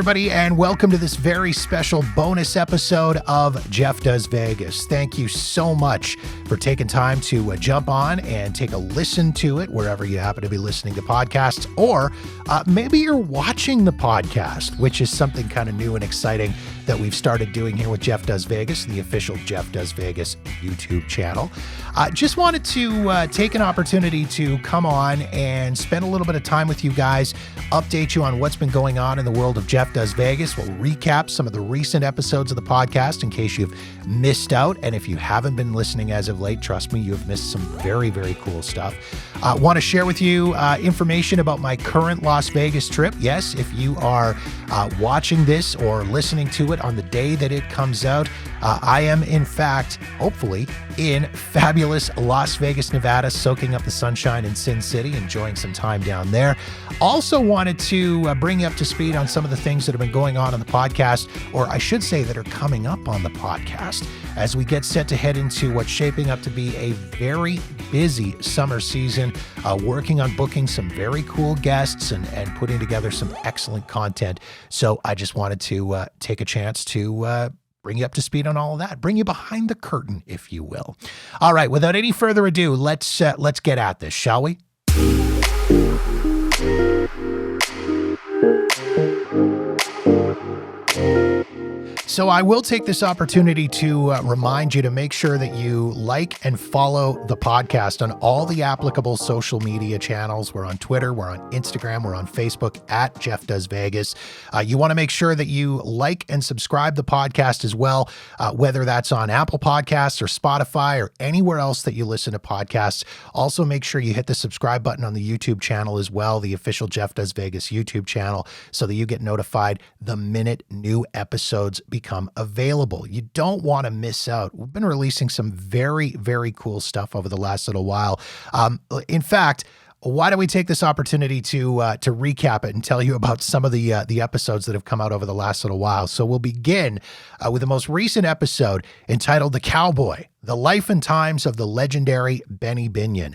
everybody, and welcome to this very special bonus episode of Jeff Does Vegas. Thank you so much for taking time to jump on and take a listen to it wherever you happen to be listening to podcasts, or maybe you're watching the podcast, which is something kind of new and exciting that we've started doing here with Jeff Does Vegas, the official Jeff Does Vegas YouTube channel. Just wanted to take an opportunity to come on and spend a little bit of time with you guys, update you on what's been going on in the world of Jeff Does Vegas. We'll recap some of the recent episodes of the podcast in case you've missed out. And if you haven't been listening as of late, trust me, you've missed some very, very cool stuff. Want to share with you information about my current Las Vegas trip. Yes, if you are watching this or listening to it on the day that it comes out, I am, in fact, hopefully, in fabulous Las Vegas, Nevada, soaking up the sunshine in Sin City, enjoying some time down there. Also wanted to bring you up to speed on some of the things that have been going on the podcast, or I should say that are coming up on the podcast, as we get set to head into what's shaping up to be a very busy summer season, working on booking some very cool guests and putting together some excellent content. So I just wanted to take a chance to bring you up to speed on all of that, bring you behind the curtain, if you will. All right, without any further ado, let's get at this, shall we? So I will take this opportunity to remind you to make sure that you like and follow the podcast on all the applicable social media channels. We're on Twitter, we're on Instagram, we're on Facebook at Jeff Does Vegas. You want to make sure that you like and subscribe the podcast as well, whether that's on Apple Podcasts or Spotify or anywhere else that you listen to podcasts. Also, make sure you hit the subscribe button on the YouTube channel as well, the official Jeff Does Vegas YouTube channel, so that you get notified the minute new episodes become available. You don't want to miss out. We've been releasing some very, very cool stuff over the last little while. In fact, why don't we take this opportunity to recap it and tell you about some of the episodes that have come out over the last little while. So we'll begin with the most recent episode entitled "The Cowboy: The Life and Times of the Legendary Benny Binion,"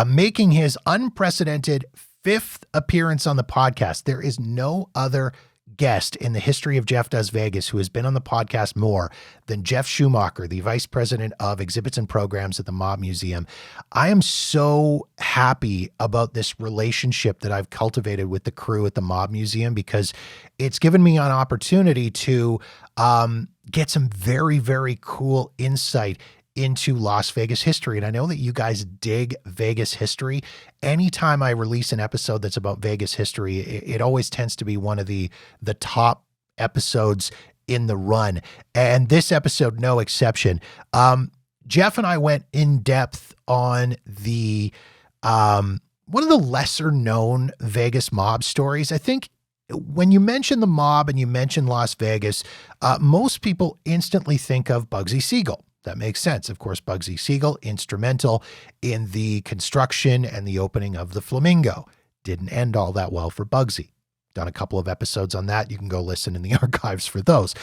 making his unprecedented 5th appearance on the podcast. There is no other guest in the history of Jeff Does Vegas who has been on the podcast more than Jeff Schumacher, the vice president of exhibits and programs at the Mob Museum. I am so happy about this relationship that I've cultivated with the crew at the Mob Museum, because it's given me an opportunity to get some very, very cool insight into Las Vegas history. And I know that you guys dig Vegas history. Anytime I release an episode that's about Vegas history, it always tends to be one of the top episodes in the run. And this episode, no exception. Jeff and I went in depth on the one of the lesser known Vegas mob stories. I think when you mention the mob and you mention Las Vegas, most people instantly think of Bugsy Siegel. That makes sense. Of course, Bugsy Siegel, instrumental in the construction and the opening of the Flamingo. Didn't end all that well for Bugsy. Done a couple of episodes on that. You can go listen in the archives for those.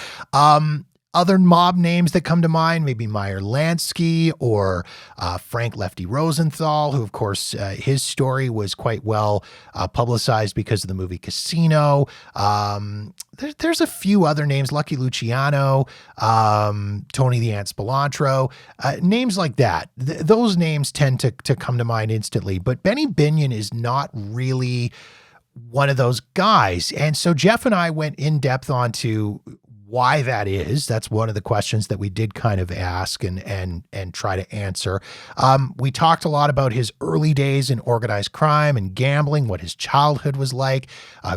Other mob names that come to mind, maybe Meyer Lansky or Frank Lefty Rosenthal, who, of course, his story was quite well publicized because of the movie Casino. There's a few other names, Lucky Luciano, Tony the Ant Spilantro, names like that. Those names tend to come to mind instantly. But Benny Binion is not really one of those guys. And so Jeff and I went in depth onto why that is. That's one of the questions that we did kind of ask and try to answer. We talked a lot about his early days in organized crime and gambling, what his childhood was like,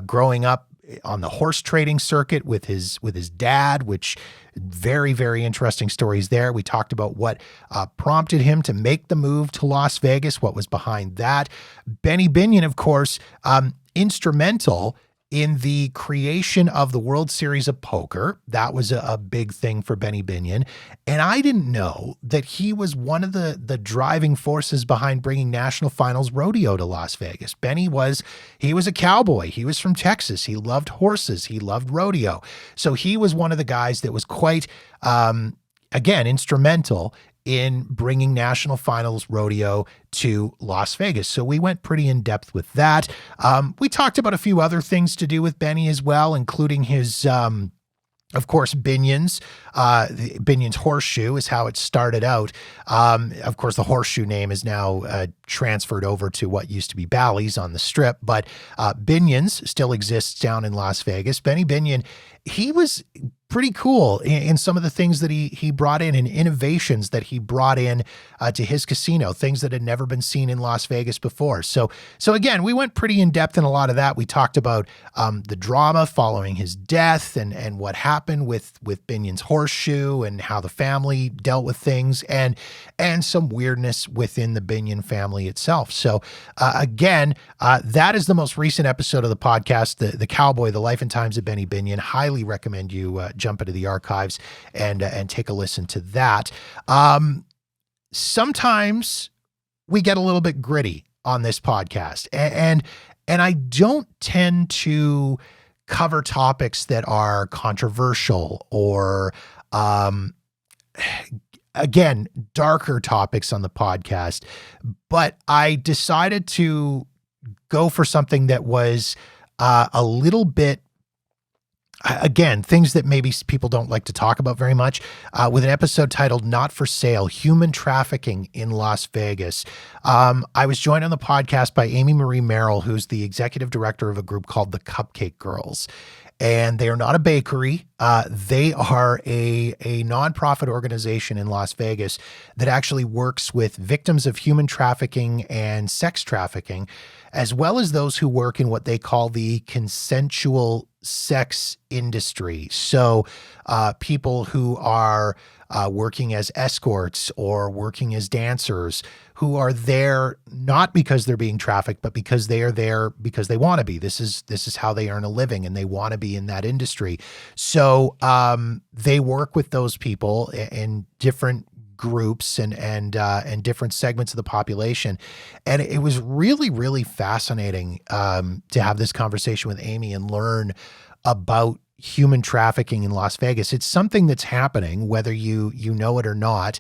growing up on the horse trading circuit with his dad, which very, very interesting stories there. We talked about what prompted him to make the move to Las Vegas, what was behind that. Benny Binion, of course, instrumental in the creation of the World Series of Poker. That was a big thing for Benny Binion. And I didn't know that he was one of the driving forces behind bringing National Finals Rodeo to Las Vegas. Benny was a cowboy. He was from Texas. He loved horses. He loved rodeo. So he was one of the guys that was quite, again, instrumental in bringing National Finals Rodeo to Las Vegas. So we went pretty in depth with that. We talked about a few other things to do with Benny as well, including his, of course, Binion's. Binion's Horseshoe is how it started out. Of course, the Horseshoe name is now transferred over to what used to be Bally's on the Strip, but Binion's still exists down in Las Vegas. Benny Binion, he was pretty cool in some of the things that he brought in and innovations that he brought in to his casino, things that had never been seen in Las Vegas before. So again, we went pretty in depth in a lot of that. We talked about the drama following his death and what happened with Binion's Horseshoe and how the family dealt with things and some weirdness within the Binion family itself. So again, that is the most recent episode of the podcast, the Cowboy, The Life and Times of Benny Binion. Highly recommend you jump into the archives and take a listen to that. Sometimes we get a little bit gritty on this podcast, and I don't tend to cover topics that are controversial or again, darker topics on the podcast, but I decided to go for something that was a little bit, again, things that maybe people don't like to talk about very much, with an episode titled Not for Sale, Human Trafficking in Las Vegas. I was joined on the podcast by Amy Marie Merrill, who's the executive director of a group called the Cupcake Girls. And they are not a bakery. They are a nonprofit organization in Las Vegas that actually works with victims of human trafficking and sex trafficking, as well as those who work in what they call the consensual sex industry. So people who are working as escorts or working as dancers, who are there not because they're being trafficked, but because they are there because they want to be. This is how they earn a living, and they want to be in that industry. So they work with those people in different groups and different segments of the population. And it was really, really fascinating to have this conversation with Amy and learn about human trafficking in Las Vegas. It's something that's happening, whether you know it or not.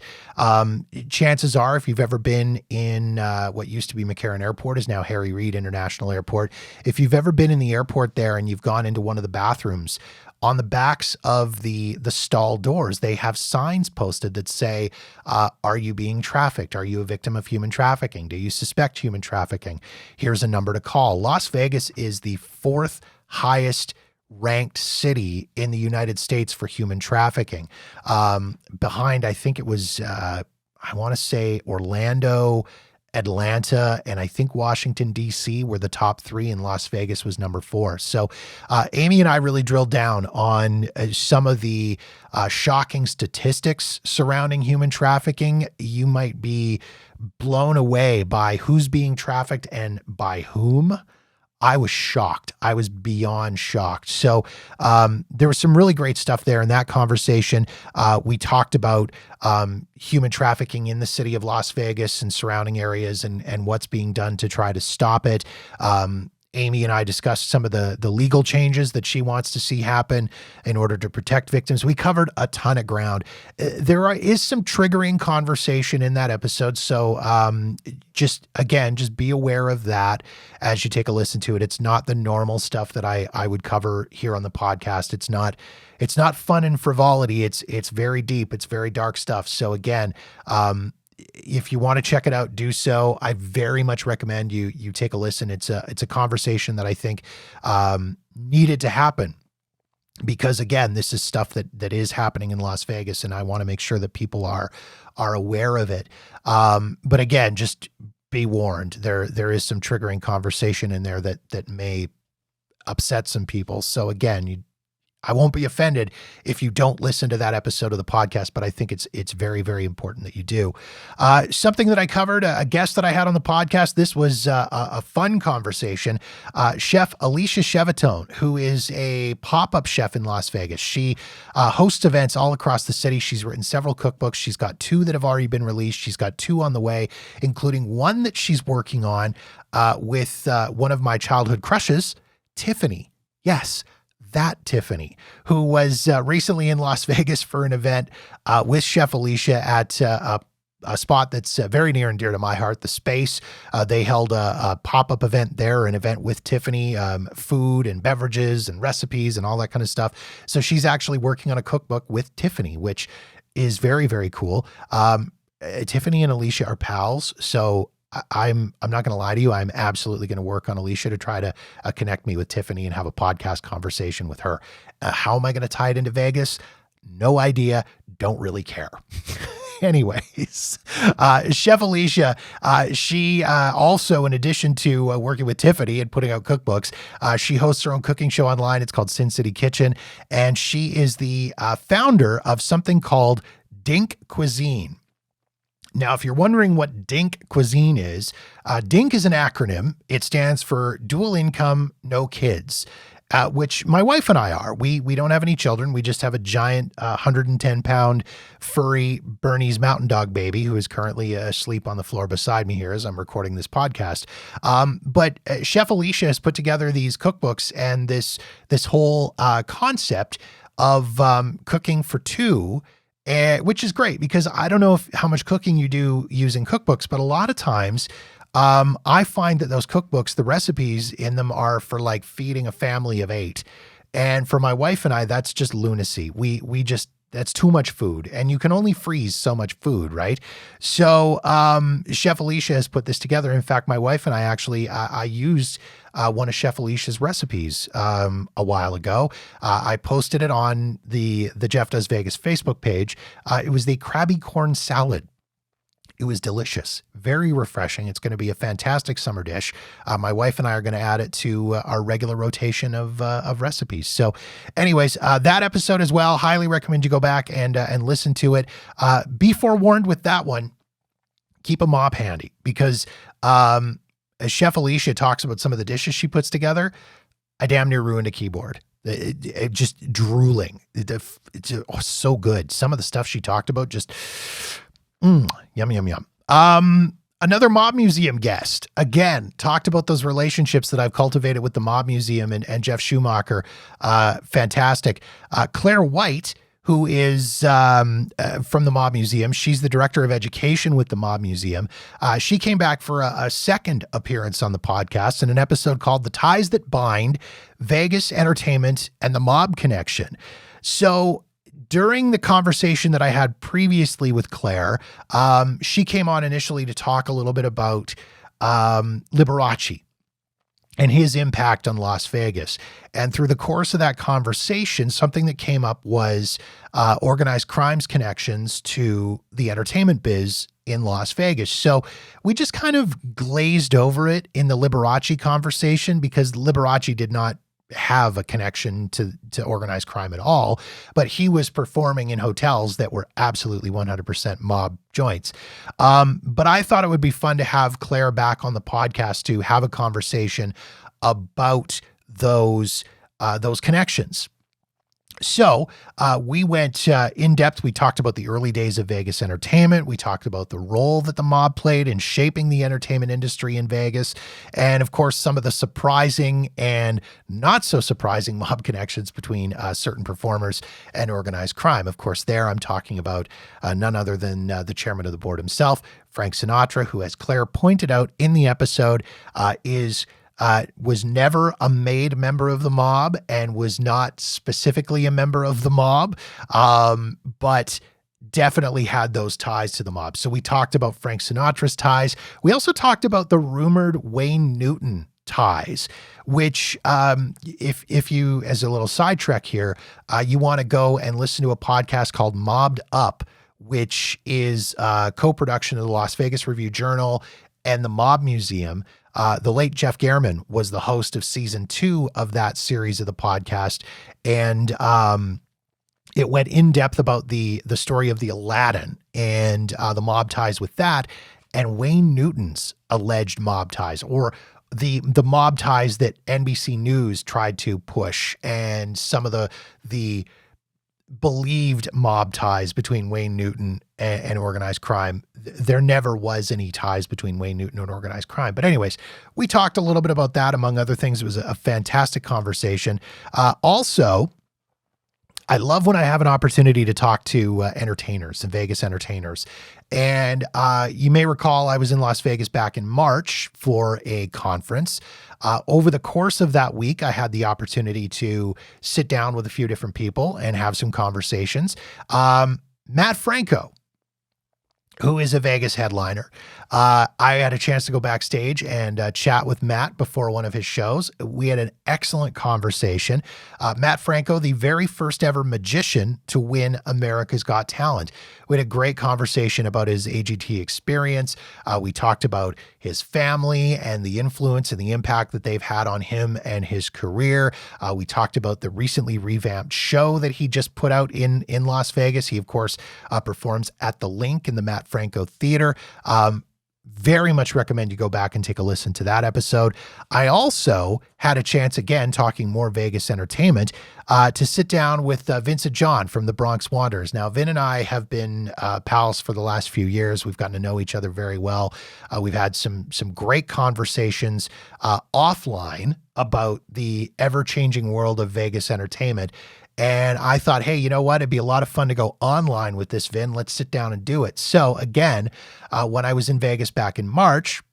Chances are, if you've ever been in what used to be McCarran Airport, is now Harry Reid International Airport. If you've ever been in the airport there and you've gone into one of the bathrooms, on the backs of the stall doors, they have signs posted that say, are you being trafficked? Are you a victim of human trafficking? Do you suspect human trafficking? Here's a number to call. Las Vegas is the 4th highest ranked city in the United States for human trafficking. Behind, I think it was, I want to say Orlando, Atlanta, and I think Washington, D.C. were the top 3, and Las Vegas was number 4. So Amy and I really drilled down on some of the shocking statistics surrounding human trafficking. You might be blown away by who's being trafficked and by whom. I was shocked. I was beyond shocked. So there was some really great stuff there in that conversation. We talked about human trafficking in the city of Las Vegas and surrounding areas and what's being done to try to stop it. Amy and I discussed some of the legal changes that she wants to see happen in order to protect victims. We covered a ton of ground. There is some triggering conversation in that episode. So just be aware of that as you take a listen to it. It's not the normal stuff that I would cover here on the podcast. It's not fun and frivolity. It's very deep. It's very dark stuff. So again, if you want to check it out, do so. I very much recommend you take a listen. It's a conversation that I think needed to happen, because again, this is stuff that is happening in Las Vegas, and I want to make sure that people are aware of it. But again, just be warned. There is some triggering conversation in there that may upset some people. So again, I won't be offended if you don't listen to that episode of the podcast, but I think it's very, very important that you do. Something that I covered, a guest that I had on the podcast, this was a fun conversation. Chef Alicia Chevatone, who is a pop-up chef in Las Vegas. She hosts events all across the city. She's written several cookbooks. She's got 2 that have already been released. She's got 2 on the way, including one that she's working on with one of my childhood crushes, Tiffany. Yes, that Tiffany, who was recently in Las Vegas for an event with Chef Alicia at a a spot that's very near and dear to my heart, the Space. They held a pop-up event there, an event with Tiffany, food and beverages and recipes and all that kind of stuff. So she's actually working on a cookbook with Tiffany, which is very, very cool. Tiffany and Alicia are pals, so I'm not going to lie to you. I'm absolutely going to work on Alicia to try to connect me with Tiffany and have a podcast conversation with her. How am I going to tie it into Vegas? No idea. Don't really care. Anyways, Chef Alicia, she also, in addition to working with Tiffany and putting out cookbooks, she hosts her own cooking show online. It's called Sin City Kitchen, and she is the founder of something called Dink Cuisine. Now, if you're wondering what DINK cuisine is, DINK is an acronym. It stands for Dual Income, No Kids, which my wife and I are. We don't have any children. We just have a giant 110-pound furry Bernese Mountain Dog baby who is currently asleep on the floor beside me here as I'm recording this podcast. But Chef Alicia has put together these cookbooks and this whole concept of cooking for two, which is great because I don't know how much cooking you do using cookbooks, but a lot of times I find that those cookbooks, the recipes in them are for like feeding a family of 8. And for my wife and I, that's just lunacy. We just, that's too much food and you can only freeze so much food, right? So Chef Alicia has put this together. In fact, my wife and I actually, I used one of Chef Alicia's recipes a while ago. I posted it on the Jeff Does Vegas Facebook page. It was the Krabby Corn Salad. It was delicious, very refreshing. It's going to be a fantastic summer dish. My wife and I are going to add it to our regular rotation of recipes. So anyways, that episode as well, highly recommend you go back and listen to it. Be forewarned with that one. Keep a mop handy because as Chef Alicia talks about some of the dishes she puts together, I damn near ruined a keyboard. It just drooling. It's so good. Some of the stuff she talked about just... yum, yum, yum. Another Mob Museum guest, again, talked about those relationships that I've cultivated with the Mob Museum and Jeff Schumacher. Fantastic. Claire White, who is from the Mob Museum. She's the director of education with the Mob Museum. She came back for a second appearance on the podcast in an episode called The Ties That Bind, Vegas Entertainment and the Mob Connection. So during the conversation that I had previously with Claire, she came on initially to talk a little bit about Liberace and his impact on Las Vegas. And through the course of that conversation, something that came up was organized crime's connections to the entertainment biz in Las Vegas. So we just kind of glazed over it in the Liberace conversation because Liberace did not have a connection to organized crime at all, but he was performing in hotels that were absolutely 100% mob joints. But I thought it would be fun to have Claire back on the podcast to have a conversation about those connections. So we went in depth. We talked about the early days of Vegas entertainment. We talked about the role that the mob played in shaping the entertainment industry in Vegas. And of course, some of the surprising and not so surprising mob connections between certain performers and organized crime. Of course, there I'm talking about none other than the chairman of the board himself, Frank Sinatra, who, as Claire pointed out in the episode, was never a made member of the mob and was not specifically a member of the mob, but definitely had those ties to the mob. So we talked about Frank Sinatra's ties. We also talked about the rumored Wayne Newton ties, which if you, as a little side trek here, you want to go and listen to a podcast called Mobbed Up, which is a co-production of the Las Vegas Review-Journal and the Mob Museum. The late Jeff Gehrman was the host of season 2 of that series of the podcast. And it went in depth about the story of the Aladdin and the mob ties with that and Wayne Newton's alleged mob ties, or the mob ties that NBC News tried to push, and some of the believed mob ties between Wayne Newton and organized crime. There never was any ties between Wayne Newton and organized crime. But anyways, we talked a little bit about that, among other things. It was a fantastic conversation. Also, I love when I have an opportunity to talk to entertainers and Vegas entertainers. And you may recall I was in Las Vegas back in March for a conference. Over the course of that week, I had the opportunity to sit down with a few different people and have some conversations. Matt Franco, who is a Vegas headliner. I had a chance to go backstage and chat with Matt before one of his shows. We had an excellent conversation. Matt Franco, the very first ever magician to win America's Got Talent. We had a great conversation about his AGT experience. We talked about his family and the influence and the impact that they've had on him and his career. We talked about the recently revamped show that he just put out in Las Vegas. He, of course, performs at the Link in the Matt Franco Theater. Very much recommend you go back and take a listen to that episode. I also had a chance, again, talking more Vegas entertainment, to sit down with Vincent John from the Bronx Wanderers. Now, Vin and I have been pals for the last few years. We've gotten to know each other very well. We've had some great conversations offline about the ever-changing world of Vegas entertainment. And I thought, hey, you know what? It'd be a lot of fun to go online with this, Vin. Let's sit down and do it. So again, when I was in Vegas back in March,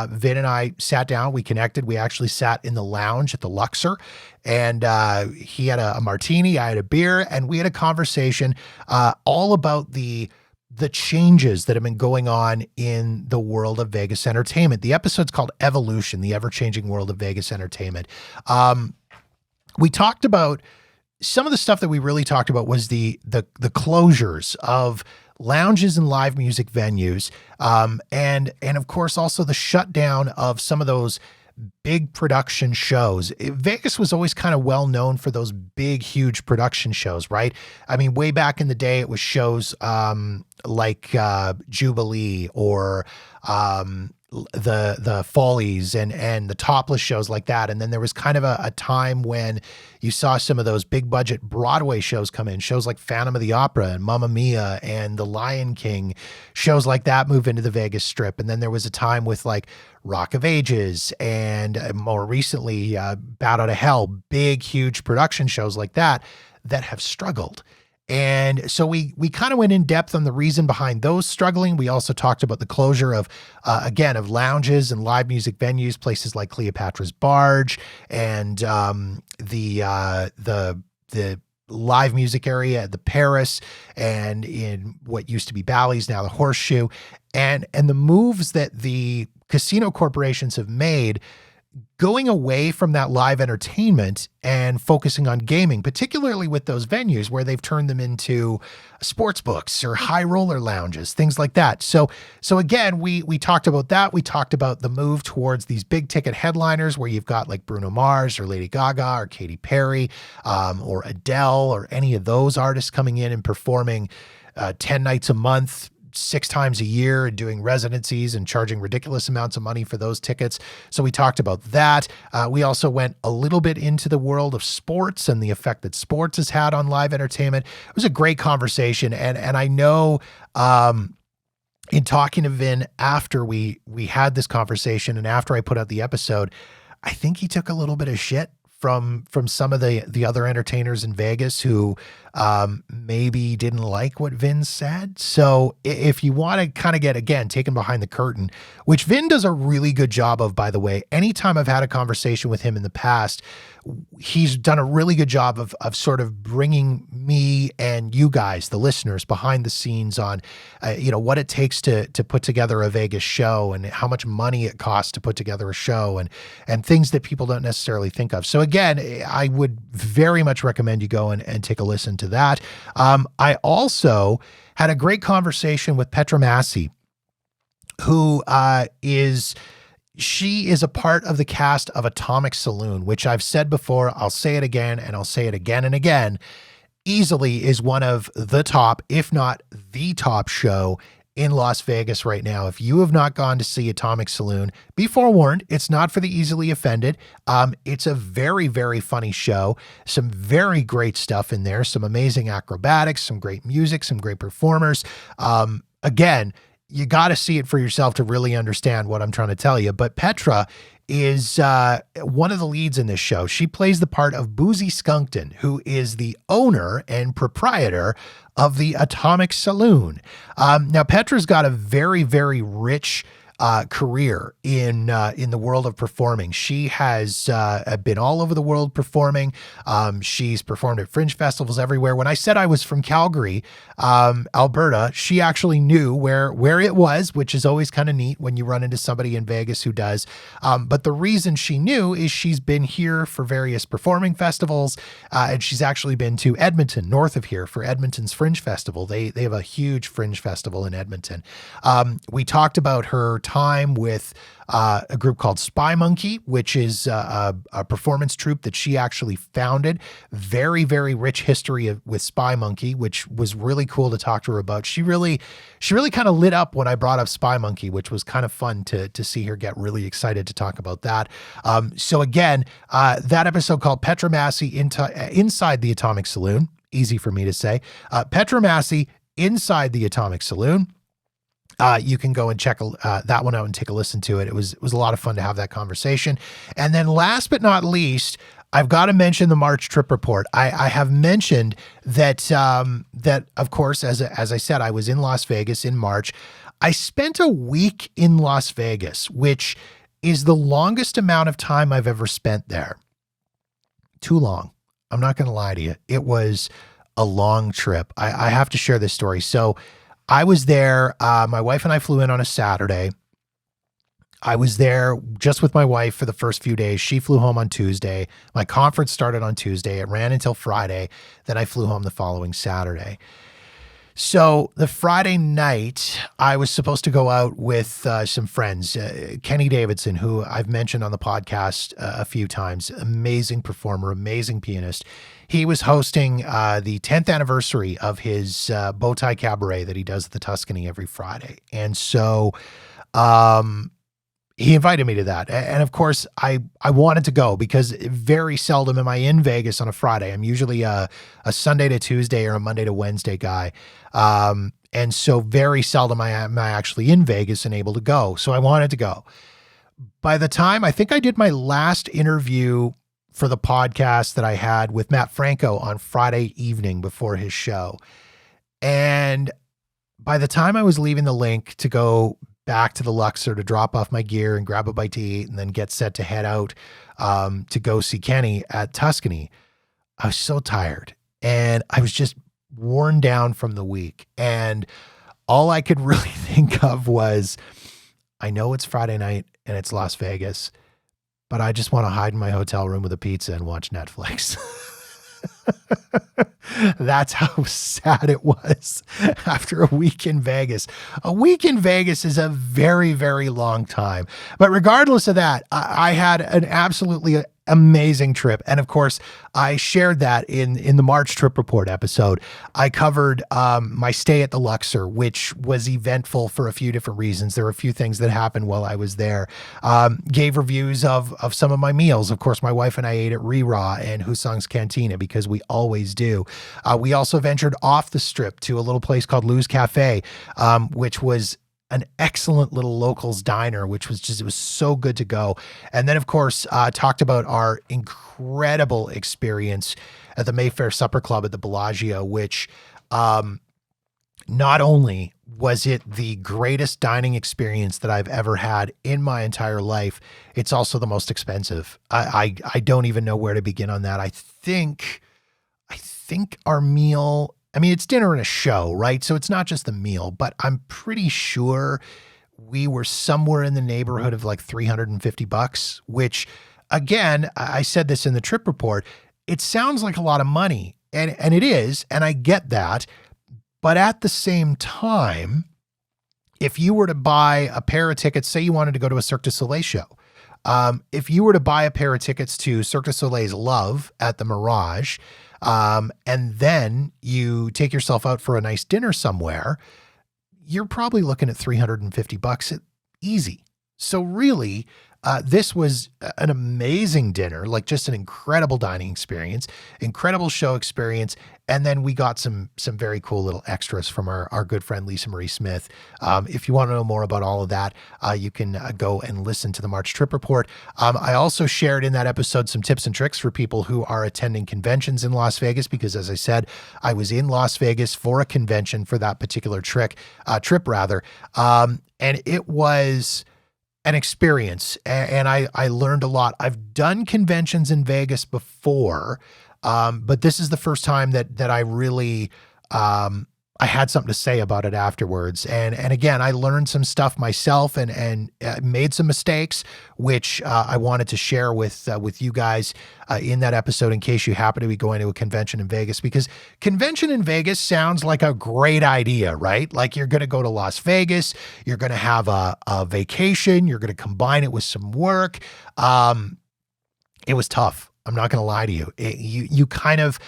Vin and I sat down, we connected. We actually sat in the lounge at the Luxor, and he had a martini, I had a beer, and we had a conversation all about the changes that have been going on in the world of Vegas entertainment. The episode's called Evolution, the ever-changing world of Vegas entertainment. We talked about some of the stuff that we really talked about was the closures of lounges and live music venues. And of course, also the shutdown of some of those big production shows. Vegas was always kind of well known for those big, huge production shows, right? I mean, way back in the day, it was shows like Jubilee or the Follies and the Topless shows like that. And then there was kind of a time when you saw some of those big budget Broadway shows come in, shows like Phantom of the Opera and Mamma Mia and The Lion King, shows like that move into the Vegas Strip. And then there was a time with like Rock of Ages and more recently Bat Out of Hell, big, huge production shows like that have struggled. And so we kind of went in depth on the reason behind those struggling. We also talked about the closure of, again, of lounges and live music venues, places like Cleopatra's Barge and the live music area at the Paris and in what used to be Bally's, now the Horseshoe, and the moves that the casino corporations have made going away from that live entertainment and focusing on gaming, particularly with those venues where they've turned them into sports books or high roller lounges, things like that. So again, we talked about that. We talked about the move towards these big ticket headliners where you've got like Bruno Mars or Lady Gaga or Katy Perry or Adele or any of those artists coming in and performing 10 nights a month, 6 times a year, and doing residencies and charging ridiculous amounts of money for those tickets. So we talked about that. We also went a little bit into the world of sports and the effect that sports has had on live entertainment. It was a great conversation. And I know, in talking to Vin after we had this conversation and after I put out the episode, I think he took a little bit of shit from some of the other entertainers in Vegas who maybe didn't like what Vin said. So if you want to kind of get, again, taken behind the curtain, which Vin does a really good job of, by the way, anytime I've had a conversation with him in the past, he's done a really good job of sort of bringing me and you guys, the listeners, behind the scenes on, what it takes to put together a Vegas show and how much money it costs to put together a show and things that people don't necessarily think of. So again, I would very much recommend you go and take a listen to that. I also had a great conversation with Petra Massey, who she is a part of the cast of Atomic Saloon, which I've said before, I'll say it again, and I'll say it again and again, easily is one of the top, if not the top show in Las Vegas right now. If you have not gone to see Atomic Saloon, be forewarned, it's not for the easily offended. It's a very, very funny show. Some very great stuff in there, some amazing acrobatics, some great music, some great performers. Again, you got to see it for yourself to really understand what I'm trying to tell you. But Petra is one of the leads in this show. She plays the part of Boozy Skunkton, who is the owner and proprietor of the Atomic Saloon. Now, Petra's got a very, very rich career in the world of performing. She has been all over the world performing. She's performed at fringe festivals everywhere. When I said I was from Calgary, Alberta, she actually knew where it was, which is always kind of neat when you run into somebody in Vegas who does. But the reason she knew is she's been here for various performing festivals, and she's actually been to Edmonton, north of here, for Edmonton's Fringe Festival. They have a huge fringe festival in Edmonton. We talked about her time with a group called Spy Monkey, which is a performance troupe that she actually founded. Very, very rich history with Spy Monkey, which was really cool to talk to her about. She really kind of lit up when I brought up Spy Monkey, which was kind of fun to see her get really excited to talk about that. So again, that episode called Petra Massey Inside the Atomic Saloon, easy for me to say, Petra Massey Inside the Atomic Saloon. You can go and check that one out and take a listen to it. It was a lot of fun to have that conversation. And then last but not least, I've got to mention the March trip report. I have mentioned that of course, as I said, I was in Las Vegas in March. I spent a week in Las Vegas, which is the longest amount of time I've ever spent there. Too long. I'm not going to lie to you. It was a long trip. I have to share this story. So I was there. My wife and I flew in on a Saturday. I was there just with my wife for the first few days. She flew home on Tuesday. My conference started on Tuesday. It ran until Friday. Then I flew home the following Saturday. So the Friday night, I was supposed to go out with some friends. Kenny Davidson, who I've mentioned on the podcast a few times, amazing performer, amazing pianist. He was hosting the 10th anniversary of his Bowtie Cabaret that he does at the Tuscany every Friday. And so he invited me to that. And of course, I wanted to go because very seldom am I in Vegas on a Friday. I'm usually a Sunday to Tuesday or a Monday to Wednesday guy. And so very seldom am I actually in Vegas and able to go. So I wanted to go. By the time I think I did my last interview for the podcast that I had with Matt Franco on Friday evening before his show. And by the time I was leaving the link to go back to the Luxor to drop off my gear and grab a bite to eat and then get set to head out to go see Kenny at Tuscany, I was so tired and I was just worn down from the week. And all I could really think of was, I know it's Friday night and it's Las Vegas, but I just want to hide in my hotel room with a pizza and watch Netflix. That's how sad it was after a week in Vegas. A week in Vegas is a very, very long time. But regardless of that, I had an absolutely amazing trip. And of course, I shared that in the March trip report episode. I covered my stay at the Luxor, which was eventful for a few different reasons. There were a few things that happened while I was there. Gave reviews of some of my meals. Of course, my wife and I ate at Re-Raw and Husong's Cantina because we always do. We also ventured off the strip to a little place called Lou's Cafe, which was an excellent little locals diner, which was just, it was so good to go. And then of course, talked about our incredible experience at the Mayfair Supper Club at the Bellagio, which, not only was it the greatest dining experience that I've ever had in my entire life, it's also the most expensive. I don't even know where to begin on that. I think our meal, I mean, it's dinner and a show, right? So it's not just the meal, but I'm pretty sure we were somewhere in the neighborhood of like $350, which again, I said this in the trip report, it sounds like a lot of money and it is, and I get that. But at the same time, if you were to buy a pair of tickets, say you wanted to go to a Cirque du Soleil show, if you were to buy a pair of tickets to Cirque du Soleil's Love at the Mirage, and then you take yourself out for a nice dinner somewhere, you're probably looking at $350 easy. So really, This was an amazing dinner, like just an incredible dining experience, incredible show experience. And then we got some very cool little extras from our good friend Lisa Marie Smith. If you want to know more about all of that, you can go and listen to the March Trip Report. I also shared in that episode some tips and tricks for people who are attending conventions in Las Vegas, because as I said, I was in Las Vegas for a convention for that particular trip. And it was an experience, and I learned a lot. I've done conventions in Vegas before, but this is the first time that I really I had something to say about it afterwards. And again, I learned some stuff myself and made some mistakes, which I wanted to share with you guys in that episode in case you happen to be going to a convention in Vegas, because convention in Vegas sounds like a great idea, right? Like you're going to go to Las Vegas, you're going to have a vacation, you're going to combine it with some work. It was tough. I'm not going to lie to you. You kind of,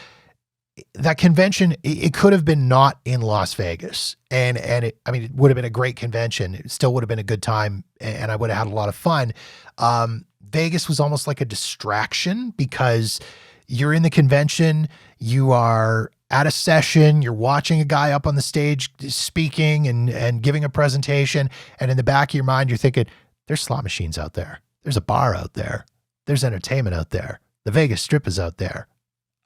that convention, it could have been not in Las Vegas. And it would have been a great convention. It still would have been a good time, and I would have had a lot of fun. Vegas was almost like a distraction, because you're in the convention, you are at a session, you're watching a guy up on the stage speaking and giving a presentation. And in the back of your mind, you're thinking, there's slot machines out there. There's a bar out there. There's entertainment out there. The Vegas Strip is out there.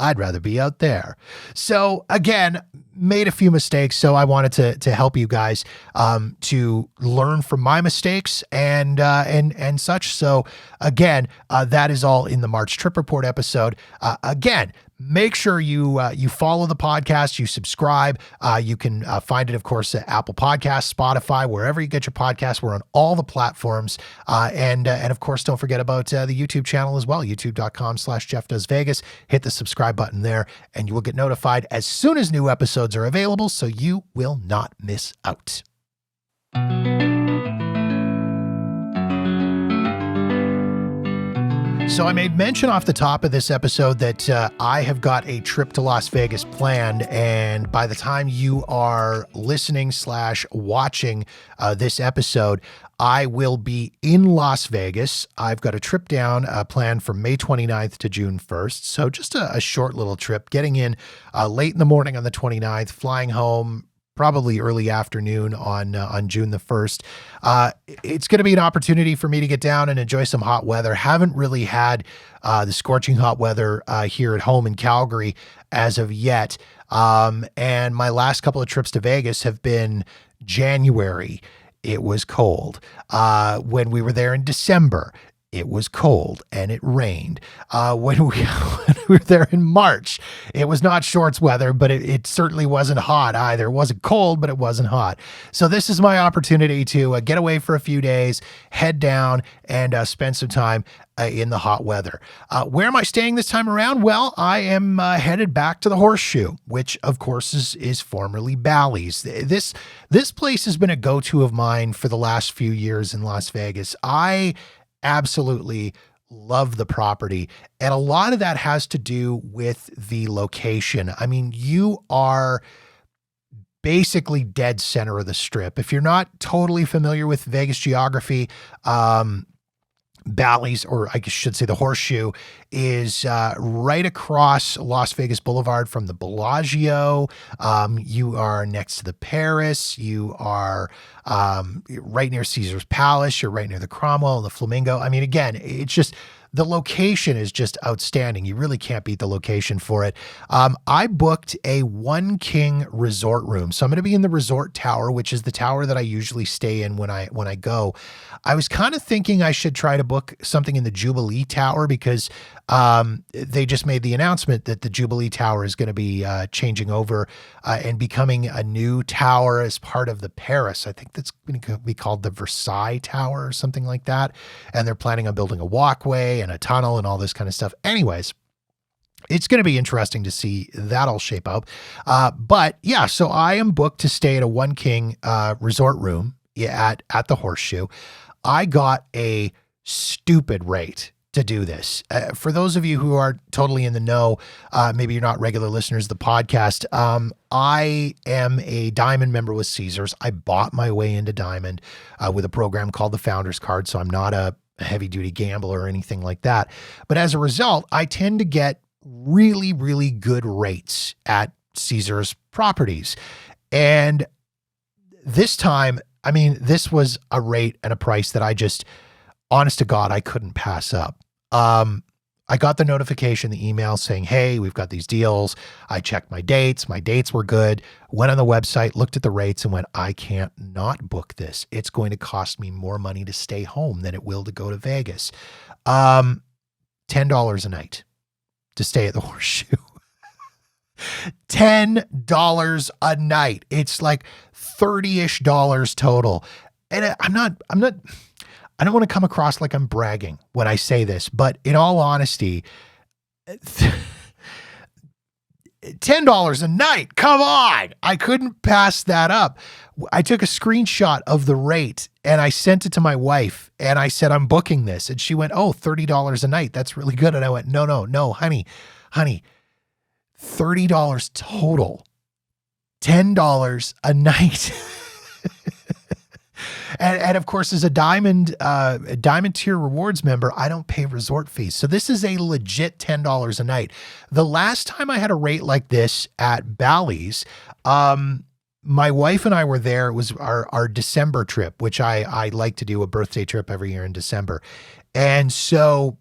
I'd rather be out there. So again, made a few mistakes. So I wanted to help you guys to learn from my mistakes and such. So again, that is all in the March Trip Report episode. Again, make sure you follow the podcast, you subscribe. You can find it, of course, at Apple Podcasts, Spotify, wherever you get your podcasts. We're on all the platforms. And of course, don't forget about the YouTube channel as well, youtube.com/JeffDoesVegas. Hit the subscribe button there, and you will get notified as soon as new episodes are available, so you will not miss out. So I made mention off the top of this episode that I have got a trip to Las Vegas planned, and by the time you are listening / watching this episode, I will be in Las Vegas. I've got a trip down planned from May 29th to June 1st. So just a short little trip, getting in late in the morning on the 29th, flying home probably early afternoon on June the 1st. It's going to be an opportunity for me to get down and enjoy some hot weather. Haven't really had the scorching hot weather here at home in Calgary as of yet. And my last couple of trips to Vegas have been January. It was cold. When we were there in December, it was cold and it rained. When we were there in March, it was not shorts weather, but it certainly wasn't hot either. It wasn't cold, but it wasn't hot. So this is my opportunity to get away for a few days, head down and spend some time in the hot weather. Where am I staying this time around? Well, I am headed back to the Horseshoe, which of course is formerly Bally's. This place has been a go-to of mine for the last few years in Las Vegas. I absolutely love the property, and a lot of that has to do with the location. I mean, you are basically dead center of the Strip. If you're not totally familiar with Vegas geography, Bally's, or I should say the Horseshoe, is right across Las Vegas Boulevard from the Bellagio. You are next to the Paris. You are right near Caesar's Palace. You're right near the Cromwell and the Flamingo. I mean, again, it's just, the location is just outstanding. You really can't beat the location for it. I booked a One King resort room. So I'm going to be in the resort tower, which is the tower that I usually stay in when I go. I was kind of thinking I should try to book something in the Jubilee Tower, because they just made the announcement that the Jubilee Tower is going to be changing over and becoming a new tower as part of the Paris. I think that's going to be called the Versailles Tower or something like that. And they're planning on building a walkway and a tunnel and all this kind of stuff. Anyways, it's going to be interesting to see that all shape up. But yeah, so I am booked to stay at a One King resort room at the Horseshoe. I got a stupid rate to do this. For those of you who are totally in the know, maybe you're not regular listeners of the podcast. I am a Diamond member with Caesars. I bought my way into Diamond with a program called the Founders Card. So I'm not a a heavy duty gambler or anything like that. But as a result, I tend to get really, really good rates at Caesars properties. And this time, I mean, this was a rate and a price that I just, honest to God, I couldn't pass up. I got the notification, the email saying, hey, we've got these deals. I checked my dates. My dates were good. Went on the website, looked at the rates and went, I can't not book this. It's going to cost me more money to stay home than it will to go to Vegas. $10 a night to stay at the Horseshoe. $10 a night. It's like $30-ish total. And I don't want to come across like I'm bragging when I say this, but in all honesty, $10 a night. Come on. I couldn't pass that up. I took a screenshot of the rate and I sent it to my wife and I said, I'm booking this. And she went, oh, $30 a night. That's really good. And I went, no, honey, $30 total, $10 a night. And of course, as a diamond tier rewards member, I don't pay resort fees. So this is a legit $10 a night. The last time I had a rate like this at Bally's, my wife and I were there. It was our December trip, which I like to do a birthday trip every year in December. And so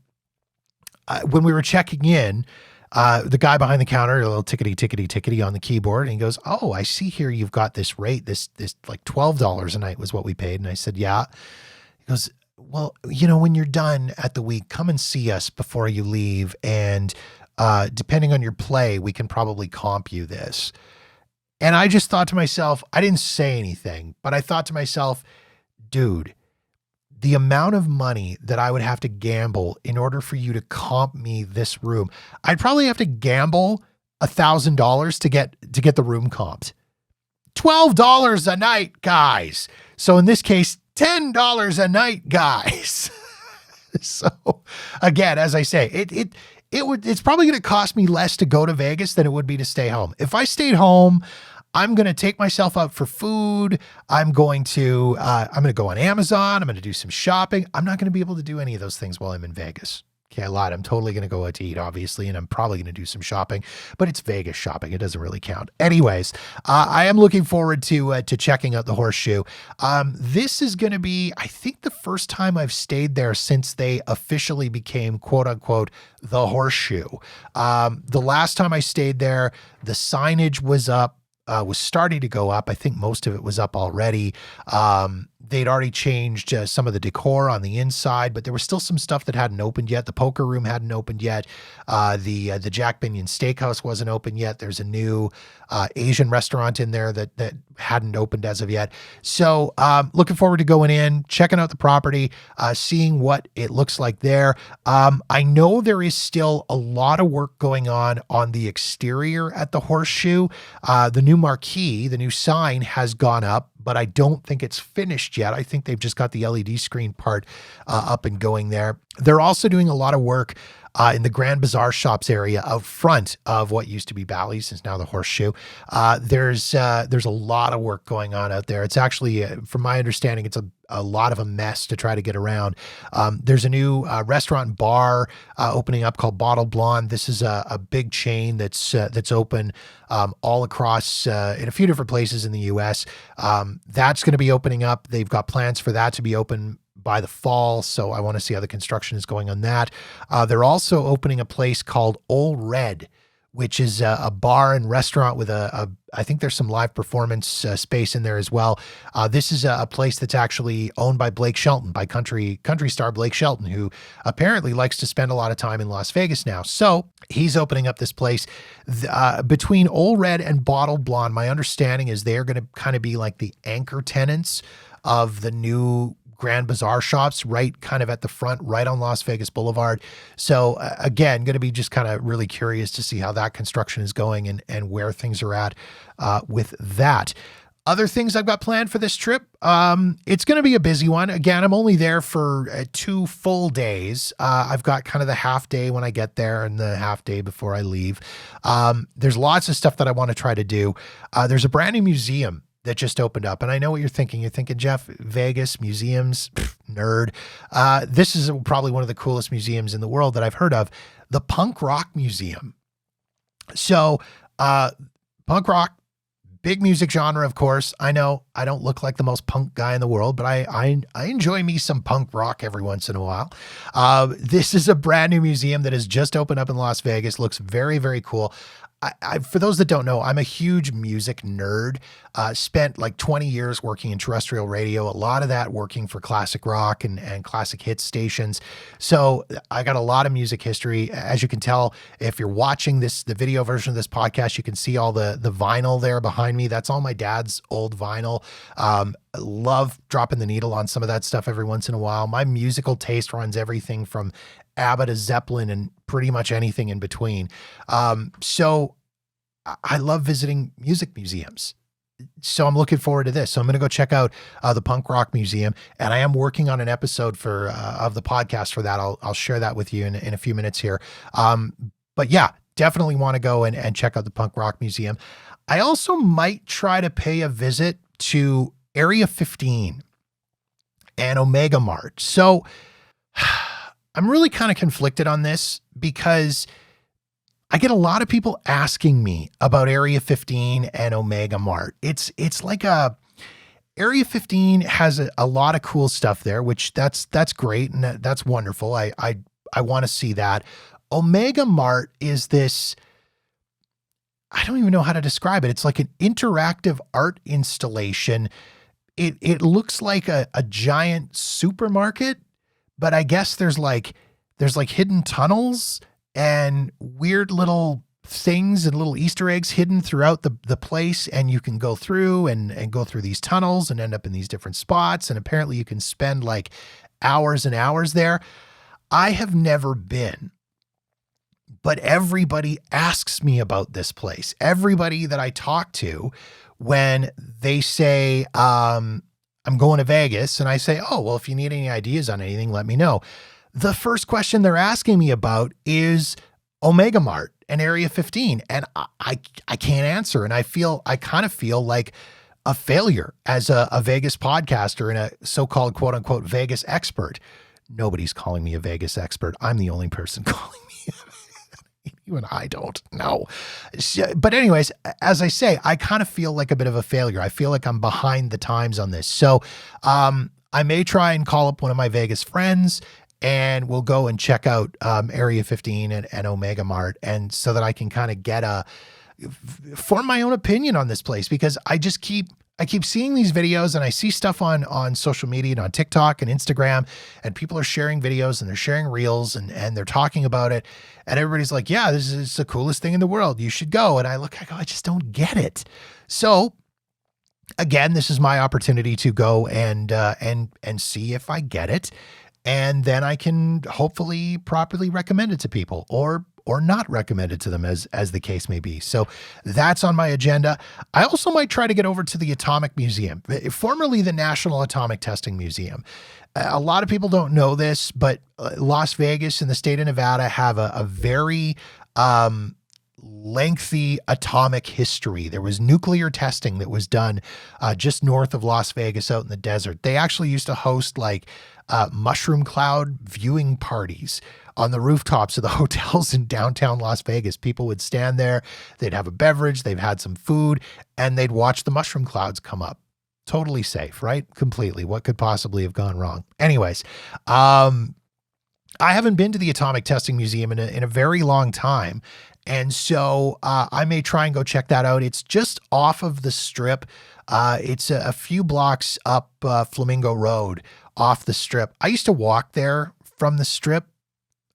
when we were checking in, the guy behind the counter, a little tickety on the keyboard, and he goes, oh, I see here you've got this rate, this like $12 a night was what we paid. And I said, yeah. He goes, well, when you're done at the week, come and see us before you leave. And depending on your play, we can probably comp you this. And I just thought to myself, I didn't say anything, but I thought to myself, dude, the amount of money that I would have to gamble in order for you to comp me this room, I'd probably have to gamble $1,000 to get the room comped. $12 a night, guys. So in this case, $10 a night, guys. So again, as I say, it's probably going to cost me less to go to Vegas than it would be to stay home. If I stayed home, I'm going to take myself out for food. I'm going to go on Amazon. I'm going to do some shopping. I'm not going to be able to do any of those things while I'm in Vegas. Okay, I lied. I'm totally going to go out to eat, obviously, and I'm probably going to do some shopping, but it's Vegas shopping. It doesn't really count. Anyways, I am looking forward to checking out the Horseshoe. This is going to be, I think, the first time I've stayed there since they officially became, quote unquote, the Horseshoe. The last time I stayed there, the signage was up. Was starting to go up. I think most of it was up already. They'd already changed some of the decor on the inside, but there was still some stuff that hadn't opened yet. The poker room hadn't opened yet. The Jack Binion Steakhouse wasn't open yet. There's a new Asian restaurant in there that hadn't opened as of yet. So looking forward to going in, checking out the property, seeing what it looks like there. I know there is still a lot of work going on the exterior at the Horseshoe. The new marquee, the new sign has gone up, but I don't think it's finished yet. I think they've just got the LED screen part up and going there. They're also doing a lot of work in the Grand Bazaar Shops area out front of what used to be Bally's, is now the Horseshoe. There's a lot of work going on out there. It's actually, from my understanding, it's a lot of a mess to try to get around. There's a new restaurant and bar opening up called Bottle Blonde. This is a big chain that's open all across in a few different places in the U.S. That's going to be opening up. They've got plans for that to be open by the fall, so I want to see how the construction is going on that. They're also opening a place called Old Red, which is a bar and restaurant with I think there's some live performance space in there as well. This is a place that's actually owned by Blake Shelton, by country star Blake Shelton, who apparently likes to spend a lot of time in Las Vegas now. So he's opening up this place. Between Old Red and Bottle Blonde, my understanding is they're going to kind of be like the anchor tenants of the new Grand Bazaar Shops, right kind of at the front, right on Las Vegas Boulevard. So again, going to be just kind of really curious to see how that construction is going and where things are at with that. Other things I've got planned for this trip. It's going to be a busy one. Again, I'm only there for 2 full days. I've got kind of the half day when I get there and the half day before I leave. There's lots of stuff that I want to try to do. There's a brand new museum that just opened up. And I know what you're thinking. You're thinking, Jeff, Vegas, museums, nerd. This is probably one of the coolest museums in the world that I've heard of, the Punk Rock Museum. So, punk rock, big music genre, of course. I know I don't look like the most punk guy in the world, but I enjoy me some punk rock every once in a while. This is a brand new museum that has just opened up in Las Vegas. Looks very, very cool. For those that don't know, I'm a huge music nerd. Spent like 20 years working in terrestrial radio, a lot of that working for classic rock and classic hit stations. So I got a lot of music history. As you can tell, if you're watching the video version of this podcast, you can see all the vinyl there behind me. That's all my dad's old vinyl. Love dropping the needle on some of that stuff every once in a while. My musical taste runs everything from ABBA to Zeppelin and pretty much anything in between. So I love visiting music museums. So I'm looking forward to this. So I'm going to go check out the Punk Rock Museum, and I am working on an episode of the podcast for that. I'll share that with you in a few minutes here. But yeah, definitely want to go and check out the Punk Rock Museum. I also might try to pay a visit to Area 15 and Omega Mart. So I'm really kind of conflicted on this because I get a lot of people asking me about Area 15 and Omega Mart. It's like Area 15 has a lot of cool stuff there, which that's great. And that's wonderful. I want to see that. Omega Mart is this, I don't even know how to describe it. It's like an interactive art installation. It looks like a giant supermarket, but I guess there's like hidden tunnels and weird little things and little Easter eggs hidden throughout the place. And you can go through and go through these tunnels and end up in these different spots. And apparently you can spend like hours and hours there. I have never been, but everybody asks me about this place. Everybody that I talk to, when they say, I'm going to Vegas, and I say, oh, well, if you need any ideas on anything, let me know. The first question they're asking me about is Omega Mart and Area 15. And I can't answer. And I kind of feel like a failure as a Vegas podcaster and a so-called quote unquote Vegas expert. Nobody's calling me a Vegas expert. I'm the only person calling me. Even I don't know. But anyways, as I say, I kind of feel like a bit of a failure. I feel like I'm behind the times on this. So I may try and call up one of my Vegas friends, and we'll go and check out Area 15 and Omega Mart, and so that I can kind of form my own opinion on this place, because I keep seeing these videos, and I see stuff on social media and on TikTok and Instagram, and people are sharing videos and they're sharing reels and they're talking about it. And everybody's like, yeah, this is the coolest thing in the world. You should go. And I go, I just don't get it. So again, this is my opportunity to go and see if I get it. And then I can hopefully properly recommend it to people, or not recommend it to them, as the case may be. So that's on my agenda. I also might try to get over to the Atomic Museum, formerly the National Atomic Testing Museum. A lot of people don't know this, but Las Vegas and the state of Nevada have a very lengthy atomic history. There was nuclear testing that was done just north of Las Vegas out in the desert. They actually used to host like mushroom cloud viewing parties on the rooftops of the hotels in downtown Las Vegas. People would stand there, they'd have a beverage, they've had some food, and they'd watch the mushroom clouds come up. Totally safe, right? Completely. What could possibly have gone wrong? Anyways, I haven't been to the Atomic Testing Museum in a very long time. And so I may try and go check that out. It's just off of the Strip. It's a few blocks up Flamingo Road off the Strip. I used to walk there from the Strip.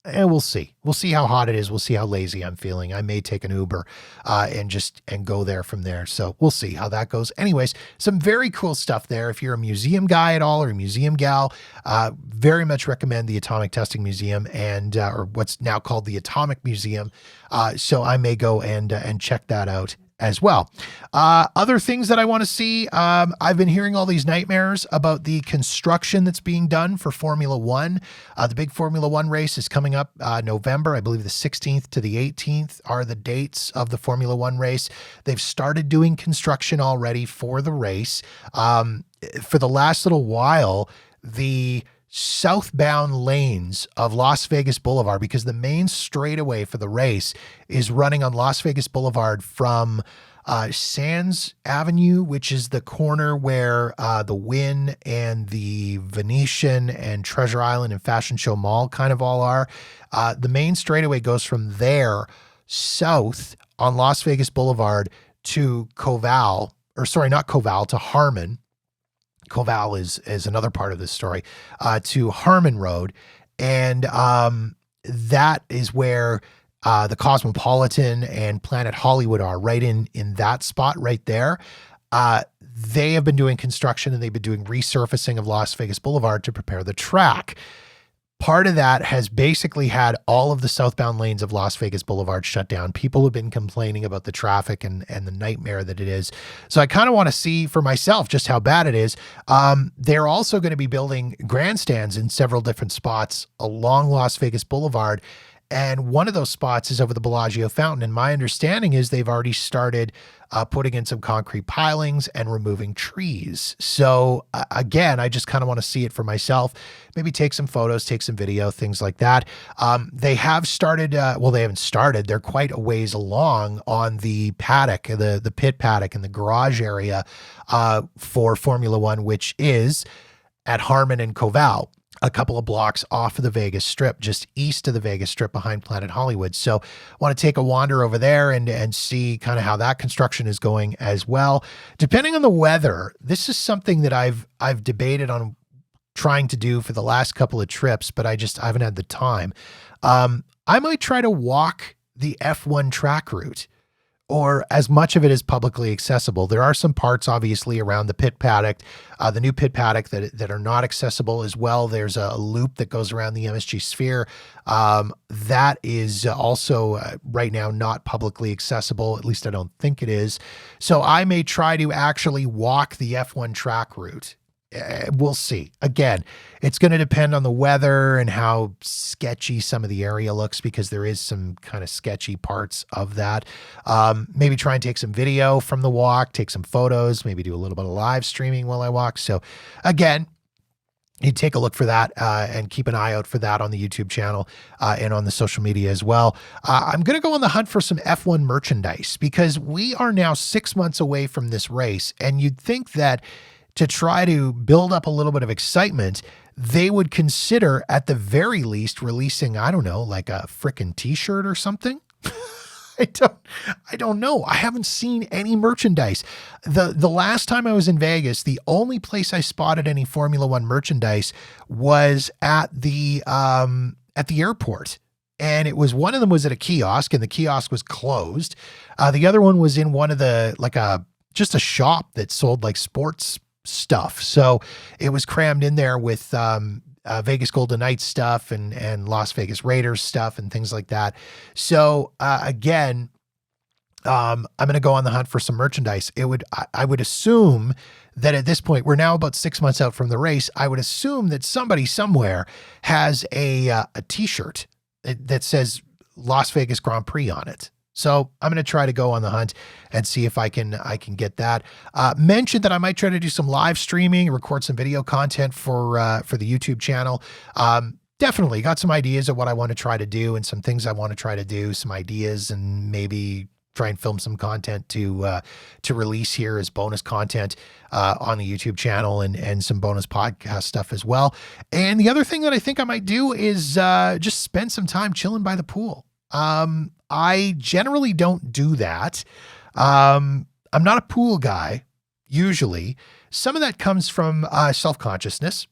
And we'll see. We'll see how hot it is. We'll see how lazy I'm feeling. I may take an Uber and go there from there. So we'll see how that goes. Anyways, some very cool stuff there. If you're a museum guy at all or a museum gal, very much recommend the Atomic Testing Museum or what's now called the Atomic Museum. So I may go and check that out as well. Other things that I want to see, I've been hearing all these nightmares about the construction that's being done for Formula One. The big Formula One race is coming up November. I believe the 16th to the 18th are the dates of the Formula One race. They've started doing construction already for the race. For the last little while, the southbound lanes of Las Vegas Boulevard, because the main straightaway for the race is running on Las Vegas Boulevard from Sands Avenue, which is the corner where the Wynn and the Venetian and Treasure Island and Fashion Show Mall kind of all are. The main straightaway goes from there south on Las Vegas Boulevard to Koval, or sorry, not Koval, to Harmon. Koval is another part of this story, to Harmon Road. And that is where the Cosmopolitan and Planet Hollywood are, right in that spot right there. They have been doing construction and they've been doing resurfacing of Las Vegas Boulevard to prepare the track. Part of that has basically had all of the southbound lanes of Las Vegas Boulevard shut down. People have been complaining about the traffic and the nightmare that it is. So I kind of want to see for myself just how bad it is. They're also going to be building grandstands in several different spots along Las Vegas Boulevard. And one of those spots is over the Bellagio Fountain. And my understanding is they've already started putting in some concrete pilings and removing trees. So again, I just kind of want to see it for myself, maybe take some photos, take some video, things like that. They have started, well, they haven't started. They're quite a ways along on the paddock, the pit paddock and the garage area for Formula One, which is at Harmon and Koval, a couple of blocks off of the Vegas Strip, just east of the Vegas Strip behind Planet Hollywood. So I want to take a wander over there and see kind of how that construction is going as well. Depending on the weather, this is something that I've debated on trying to do for the last couple of trips, but I haven't had the time. I might try to walk the F1 track route, or as much of it as publicly accessible. There are some parts, obviously, around the pit paddock, the new pit paddock that are not accessible as well. There's a loop that goes around the MSG Sphere. That is also right now not publicly accessible. At least I don't think it is. So I may try to actually walk the F1 track route. We'll see. Again, it's going to depend on the weather and how sketchy some of the area looks, because there is some kind of sketchy parts of that. Maybe try and take some video from the walk, take some photos, maybe do a little bit of live streaming while I walk. So again, you take a look for that and keep an eye out for that on the YouTube channel and on the social media as well. I'm going to go on the hunt for some F1 merchandise, because we are now 6 months away from this race. And you'd think that to try to build up a little bit of excitement, they would consider at the very least releasing, I don't know, like a frickin' t-shirt or something. I don't know. I haven't seen any merchandise. The last time I was in Vegas, the only place I spotted any Formula One merchandise was at the airport. And it was, one of them was at a kiosk and the kiosk was closed. The other one was in one of the, just a shop that sold like sports stuff. So it was crammed in there with Vegas Golden Knights stuff and Las Vegas Raiders stuff and things like that. So again, I'm going to go on the hunt for some merchandise. I would assume that at this point, we're now about 6 months out from the race. I would assume that somebody somewhere has a t-shirt that says Las Vegas Grand Prix on it. So I'm going to try to go on the hunt and see if I can get that. Mentioned that I might try to do some live streaming, record some video content for the YouTube channel. Definitely got some ideas of what I want to try to do and some things I want to try to do, some ideas, and maybe try and film some content to release here as bonus content on the YouTube channel and some bonus podcast stuff as well. And the other thing that I think I might do is just spend some time chilling by the pool. I generally don't do that. I'm not a pool guy, usually. Some of that comes from self-consciousness,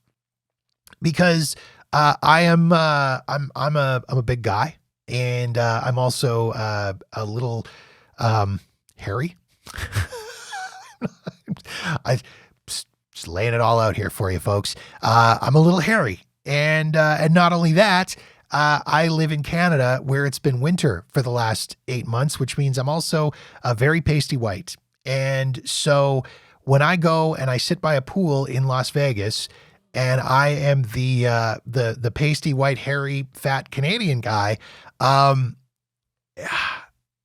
because I'm a big guy, and I'm also a little hairy. I just laying it all out here for you, folks. I'm a little hairy, and not only that. I live in Canada, where it's been winter for the last 8 months, which means I'm also very pasty white. And so when I go and I sit by a pool in Las Vegas, and I am the pasty white, hairy, fat Canadian guy, a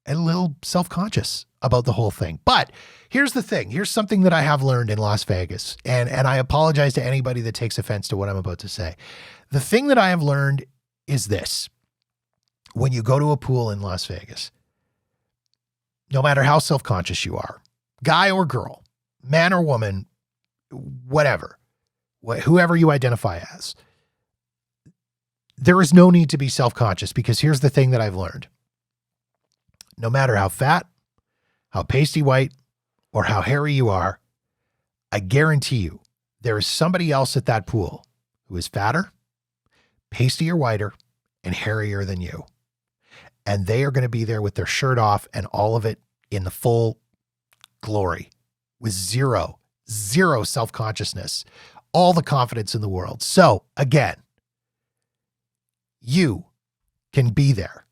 little self-conscious about the whole thing. But here's the thing. Here's something that I have learned in Las Vegas. And I apologize to anybody that takes offense to what I'm about to say. The thing that I have learned is this. When you go to a pool in Las Vegas, no matter how self-conscious you are, guy or girl, man or woman, whatever, whoever you identify as, there is no need to be self-conscious, because here's the thing that I've learned. No matter how fat, how pasty white, or how hairy you are, I guarantee you there is somebody else at that pool who is fatter, pastier whiter, and hairier than you. And they are going to be there with their shirt off and all of it in the full glory, with zero self-consciousness, all the confidence in the world. So again, you can be there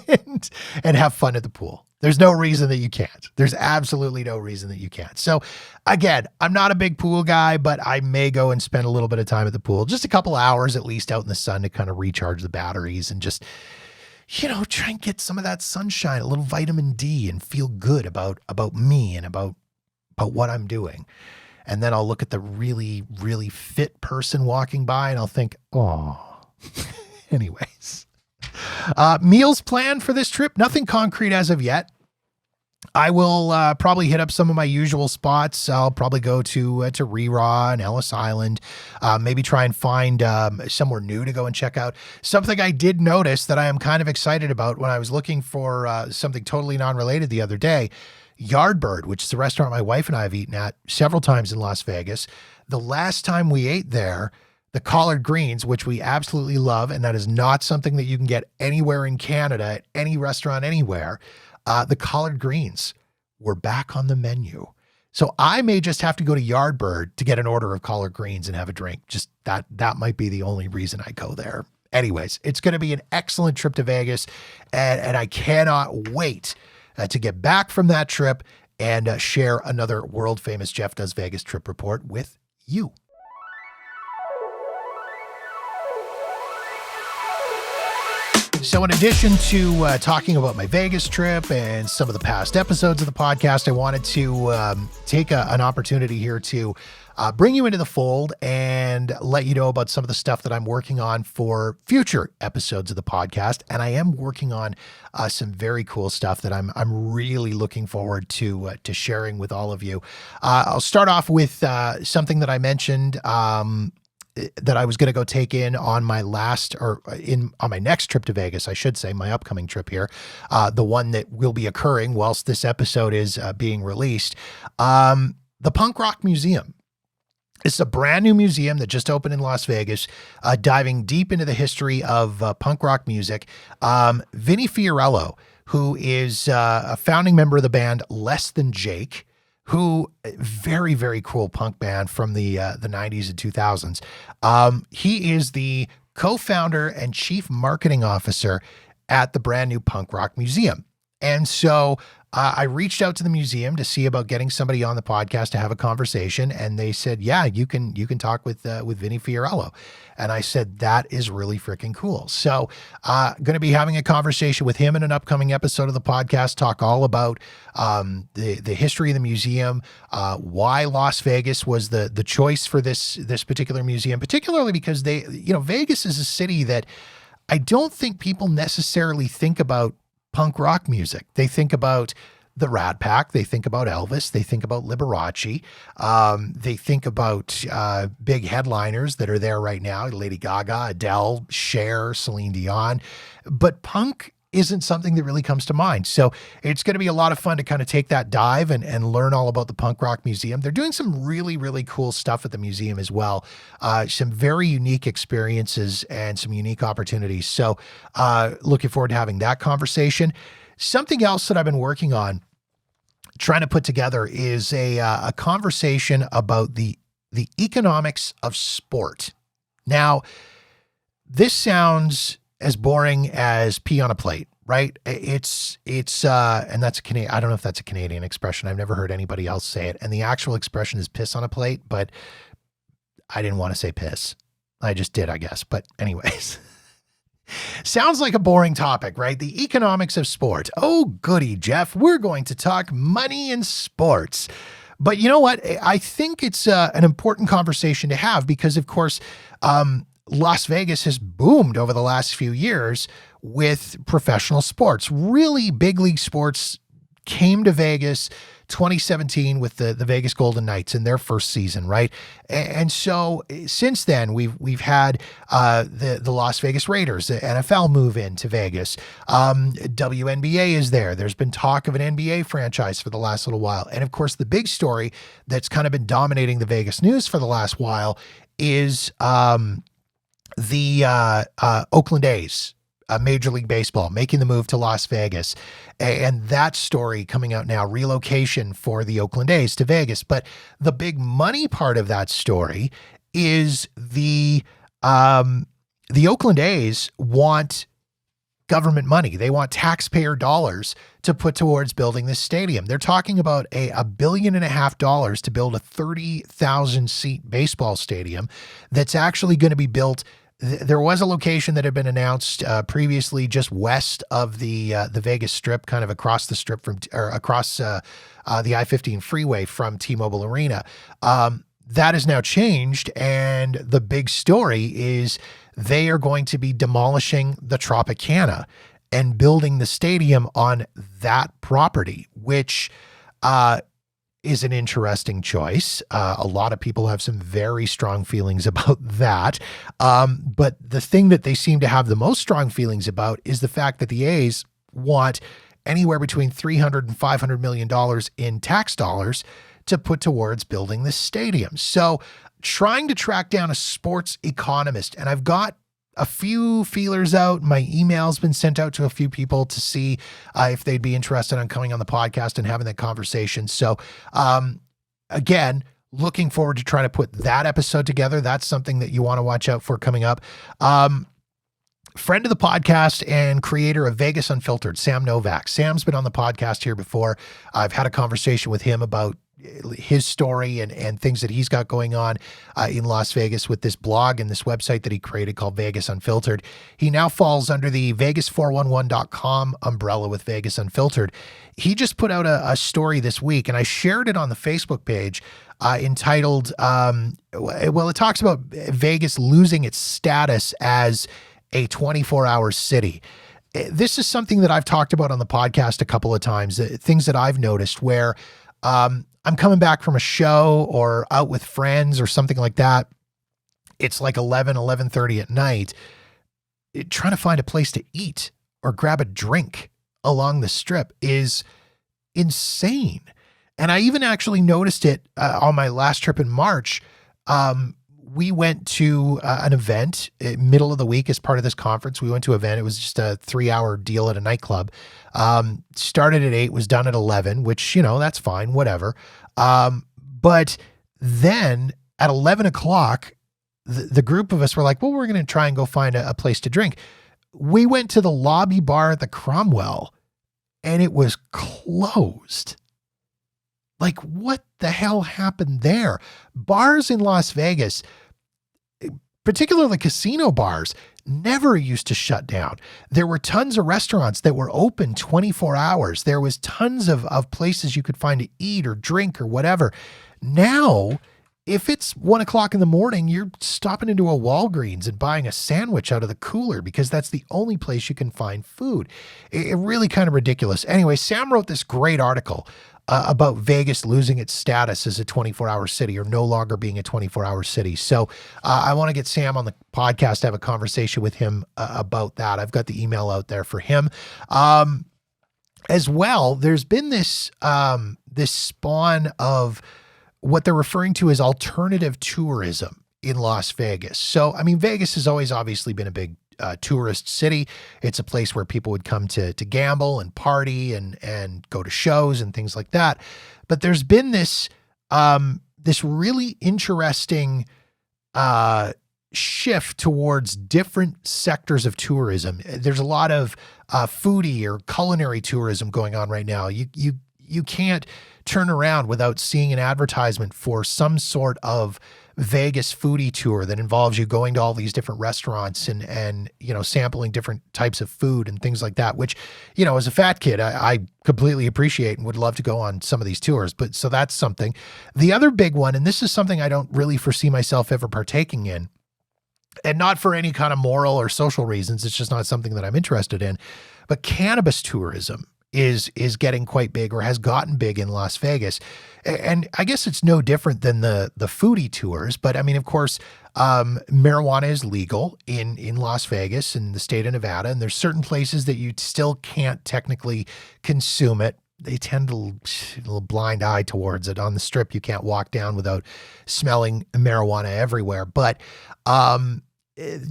and have fun at the pool. There's no reason that you can't. There's absolutely no reason that you can't. So again, I'm not a big pool guy, but I may go and spend a little bit of time at the pool, just a couple hours at least out in the sun to kind of recharge the batteries and just, try and get some of that sunshine, a little vitamin D, and feel good about me and about what I'm doing. And then I'll look at the really, really fit person walking by and I'll think, oh, anyways. Meals planned for this trip, nothing concrete as of yet. I will probably hit up some of my usual spots. I'll probably go to Reraw and Ellis Island, maybe try and find somewhere new to go and check out. Something I did notice that I am kind of excited about when I was looking for something totally non-related the other day, Yardbird, which is a restaurant my wife and I have eaten at several times in Las Vegas. The last time we ate there, the collard greens, which we absolutely love, and that is not something that you can get anywhere in Canada at any restaurant anywhere. The collard greens were back on the menu. So I may just have to go to Yardbird to get an order of collard greens and have a drink. Just that might be the only reason I go there. Anyways, it's going to be an excellent trip to Vegas, and I cannot wait to get back from that trip and share another world famous Jeff Does Vegas trip report with you. So in addition to talking about my Vegas trip and some of the past episodes of the podcast, I wanted to take an opportunity here to bring you into the fold and let you know about some of the stuff that I'm working on for future episodes of the podcast. And I am working on some very cool stuff that I'm really looking forward to sharing with all of you. I'll start off with something that I mentioned that I was going to go take in on my on my next trip to Vegas, I should say, my upcoming trip here, the one that will be occurring whilst this episode is being released. The Punk Rock Museum. It's a brand new museum that just opened in Las Vegas, diving deep into the history of punk rock music. Vinnie Fiorillo, who is a founding member of the band Less Than Jake, who very, very cool punk band from the 90s and 2000s. He is the co-founder and chief marketing officer at the brand new Punk Rock Museum. And so I reached out to the museum to see about getting somebody on the podcast to have a conversation. And they said, yeah, you can talk with Vinnie Fiorillo. And I said, that is really freaking cool. So going to be having a conversation with him in an upcoming episode of the podcast, talk all about the history of the museum, why Las Vegas was the choice for this particular museum, particularly because Vegas is a city that I don't think people necessarily think about punk rock music. They think about the Rat Pack. They think about Elvis. They think about Liberace. They think about big headliners that are there right now. Lady Gaga, Adele, Cher, Celine Dion. But punk isn't something that really comes to mind. So it's going to be a lot of fun to kind of take that dive and learn all about the Punk Rock Museum. They're doing some really, really cool stuff at the museum as well. Some very unique experiences and some unique opportunities. So looking forward to having that conversation. Something else that I've been working on, trying to put together, is a conversation about the economics of sport. Now, this sounds as boring as pee on a plate, right? It's and that's a Canadian, I don't know if that's a Canadian expression. I've never heard anybody else say it. And the actual expression is piss on a plate, but I didn't want to say piss. I just did, I guess. But anyways, Sounds like a boring topic, right? The economics of sport. Oh, goody, Jeff. We're going to talk money in sports. But you know what? I think it's an important conversation to have because, of course, Las Vegas has boomed over the last few years with professional sports. Really big league sports came to Vegas 2017 with the Vegas Golden Knights in their first season, right? And so since then, we've had the Las Vegas Raiders, the NFL move into Vegas. WNBA is there. There's been talk of an NBA franchise for the last little while. And of course, the big story that's kind of been dominating the Vegas news for the last while is the Oakland A's. Major League Baseball making the move to Las Vegas, and that story coming out now, relocation for the Oakland A's to Vegas. But the big money part of that story is the Oakland A's want government money. They want taxpayer dollars to put towards building this stadium. They're talking about $1.5 billion to build a 30,000 seat baseball stadium that's actually going to be built. There was a location that had been announced previously just west of the Vegas Strip, kind of across the strip across the I-15 freeway from T-Mobile Arena. That has now changed, and the big story is they are going to be demolishing the Tropicana and building the stadium on that property, which is an interesting choice. A lot of people have some very strong feelings about that. But the thing that they seem to have the most strong feelings about is the fact that the A's want anywhere between $300 and $500 million in tax dollars to put towards building this stadium. So trying to track down a sports economist, and I've got a few feelers out. My email's been sent out to a few people to see if they'd be interested in coming on the podcast and having that conversation. So again, looking forward to trying to put that episode together. That's something that you want to watch out for coming up. Friend of the podcast and creator of Vegas Unfiltered, Sam Novak. Sam's been on the podcast here before. I've had a conversation with him about his story and things that he's got going on in Las Vegas with this blog and this website that he created called Vegas Unfiltered. He now falls under the Vegas411.com umbrella with Vegas Unfiltered. He just put out a story this week, and I shared it on the Facebook page entitled, it talks about Vegas losing its status as a 24-hour city. This is something that I've talked about on the podcast a couple of times, things that I've noticed where I'm coming back from a show or out with friends or something like that. It's like 11:30 at night, trying to find a place to eat or grab a drink along the strip is insane. And I even actually noticed it on my last trip in March. We went to an event middle of the week as part of this conference. We went to an event. It was just a 3-hour deal at a nightclub. Started at 8, was done at 11, which, that's fine, whatever. But then at 11 o'clock, the group of us were like, well, we're going to try and go find a place to drink. We went to the lobby bar at the Cromwell and it was closed. Like, what the hell happened there? Bars in Las Vegas, particularly casino bars, never used to shut down. There were tons of restaurants that were open 24 hours. There was tons of places you could find to eat or drink or whatever. Now, if it's 1 o'clock in the morning, you're stopping into a Walgreens and buying a sandwich out of the cooler because that's the only place you can find food. It really kind of ridiculous. Anyway, Sam wrote this great article about Vegas losing its status as a 24-hour city or no longer being a 24-hour city. So I want to get Sam on the podcast to have a conversation with him about that. I've got the email out there for him. As well, there's been this spawn of what they're referring to as alternative tourism in Las Vegas. So, Vegas has always obviously been a big tourist city. It's a place where people would come to gamble and party and go to shows and things like that. But there's been this really interesting shift towards different sectors of tourism. There's a lot of foodie or culinary tourism going on right now. You you can't turn around without seeing an advertisement for some sort of Vegas foodie tour that involves you going to all these different restaurants and sampling different types of food and things like that, which, as a fat kid, I completely appreciate and would love to go on some of these tours. But so that's something. The other big one, and this is something I don't really foresee myself ever partaking in, and not for any kind of moral or social reasons, it's just not something that I'm interested in, but cannabis tourism is getting quite big, or has gotten big in Las Vegas. And I guess it's no different than the foodie tours, but I mean, of course, marijuana is legal in Las Vegas and the state of Nevada, and there's certain places that you still can't technically consume it. They tend to a little blind eye towards it. On the Strip, you can't walk down without smelling marijuana everywhere. But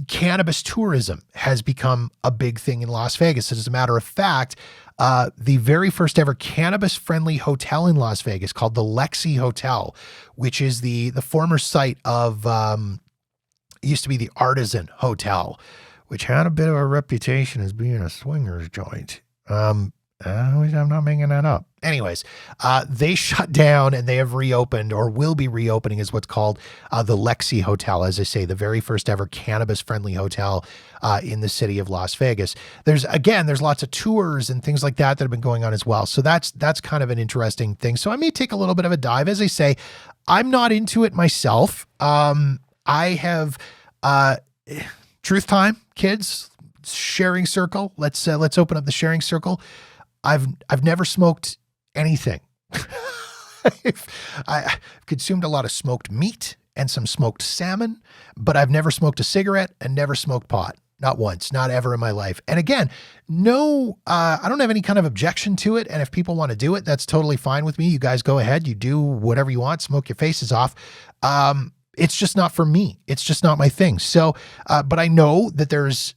cannabis tourism has become a big thing in Las Vegas. As a matter of fact, the very first ever cannabis-friendly hotel in Las Vegas, called the Lexi Hotel, which is the former site of, it used to be the Artisan Hotel, which had a bit of a reputation as being a swingers joint. I'm not making that up. Anyways, they shut down and they have reopened, or will be reopening, is what's called the Lexi Hotel. As I say, the very first ever cannabis-friendly hotel in the city of Las Vegas. There's lots of tours and things like that have been going on as well. So that's kind of an interesting thing. So I may take a little bit of a dive. As I say, I'm not into it myself. I have truth time, kids, sharing circle. Let's open up the sharing circle. I've never smoked anything. I've consumed a lot of smoked meat and some smoked salmon, but I've never smoked a cigarette and never smoked pot. Not once, not ever in my life. And again, I don't have any kind of objection to it. And if people want to do it, that's totally fine with me. You guys go ahead, you do whatever you want, smoke your faces off. It's just not for me. It's just not my thing. So, but I know that there's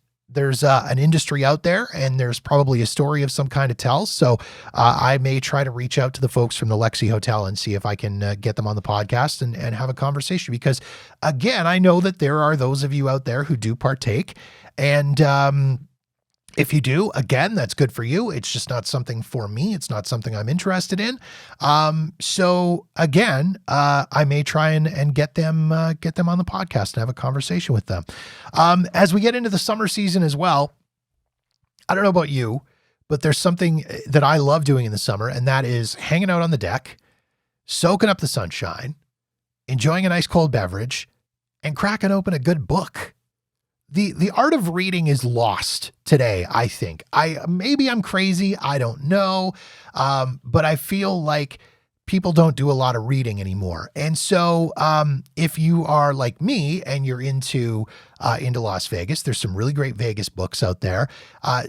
an industry out there, and there's probably a story of some kind to tell. So I may try to reach out to the folks from the Lexi Hotel and see if I can get them on the podcast and have a conversation, because again, I know that there are those of you out there who do partake, and if you do, again, that's good for you. It's just not something for me. It's not something I'm interested in. So again, I may try and get them on the podcast and have a conversation with them. As we get into the summer season as well, I don't know about you, but there's something that I love doing in the summer, and that is hanging out on the deck, soaking up the sunshine, enjoying a nice cold beverage, and cracking open a good book. The art of reading is lost today, I think. Maybe I'm crazy, I don't know, but I feel like people don't do a lot of reading anymore. And so if you are like me and you're into Las Vegas, there's some really great Vegas books out there.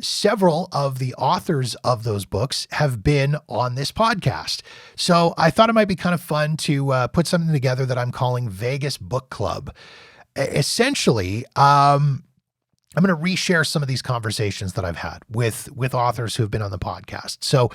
Several of the authors of those books have been on this podcast. So I thought it might be kind of fun to put something together that I'm calling Vegas Book Club. Essentially, I'm going to reshare some of these conversations that I've had with authors who have been on the podcast. So,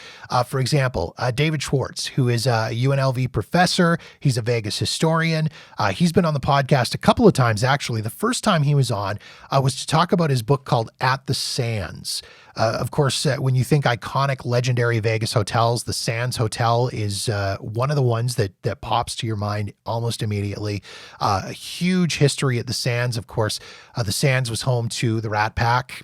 for example, David Schwartz, who is a UNLV professor. He's a Vegas historian. He's been on the podcast a couple of times, actually. The first time he was on was to talk about his book called At the Sands. Of course, when you think iconic, legendary Vegas hotels, the Sands Hotel is one of the ones that pops to your mind almost immediately. A huge history at the Sands. Of course, the Sands was home to the Rat Pack,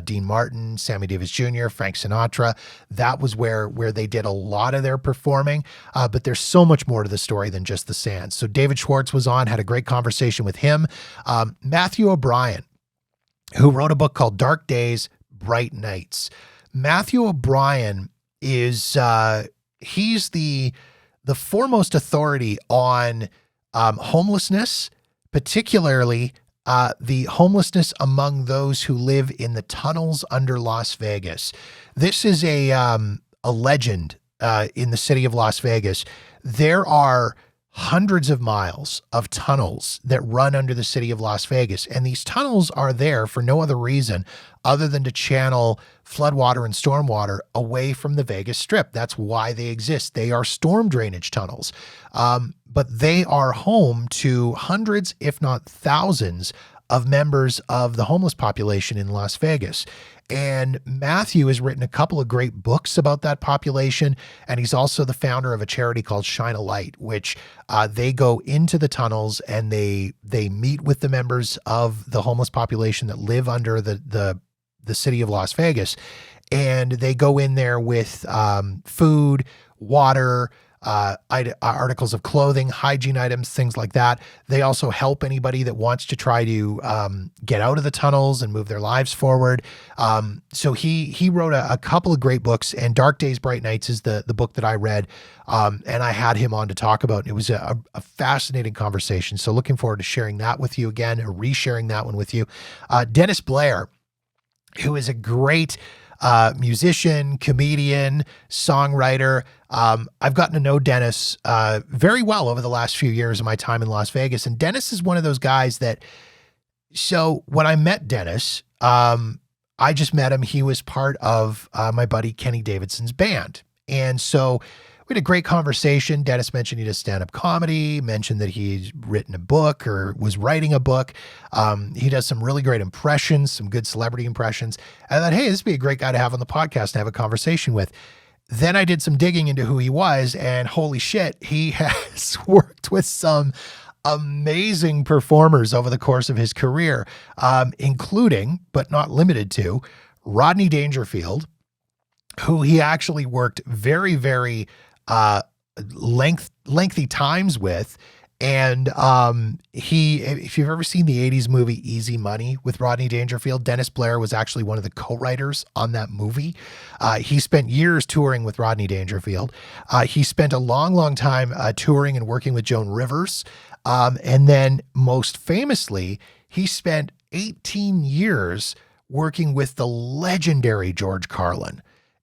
Dean Martin, Sammy Davis Jr., Frank Sinatra. That was where they did a lot of their performing. But there's so much more to the story than just the Sands. So David Schwartz was on, had a great conversation with him. Matthew O'Brien, who wrote a book called Dark Days, Bright Nights. Matthew O'Brien is he's the foremost authority on homelessness, particularly the homelessness among those who live in the tunnels under Las Vegas. This is a legend in the city of Las Vegas. There are hundreds of miles of tunnels that run under the city of Las Vegas. And these tunnels are there for no other reason other than to channel floodwater and stormwater away from the Vegas Strip. That's why they exist. They are storm drainage tunnels. But they are home to hundreds, if not thousands, of members of the homeless population in Las Vegas. And Matthew has written a couple of great books about that population. And he's also the founder of a charity called Shine a Light, which they go into the tunnels and they meet with the members of the homeless population that live under the city of Las Vegas. And they go in there with food, water, articles of clothing, hygiene items, things like that. They also help anybody that wants to try to get out of the tunnels and move their lives forward. So he wrote a couple of great books, and Dark Days, Bright Nights is the book that I read, and I had him on to talk about. It was a fascinating conversation. So looking forward to sharing that with you again, or resharing that one with you. Dennis Blair, who is a great musician, comedian, songwriter. I've gotten to know Dennis very well over the last few years of my time in Las Vegas. And Dennis is one of those guys so when I met Dennis, I just met him. He was part of my buddy Kenny Davidson's band. And so we had a great conversation. Dennis mentioned he does stand-up comedy, mentioned that he's written a book or was writing a book. He does some really great impressions, some good celebrity impressions. And I thought, hey, this would be a great guy to have on the podcast and have a conversation with. Then I did some digging into who he was, and holy shit, he has worked with some amazing performers over the course of his career, including, but not limited to, Rodney Dangerfield, who he actually worked very, very lengthy times with. And if you've ever seen the 80s movie Easy Money with Rodney Dangerfield, Dennis Blair was actually one of the co-writers on that movie. He spent years touring with Rodney Dangerfield. He spent a long time touring and working with Joan Rivers. And then most famously, he spent 18 years working with the legendary George Carlin.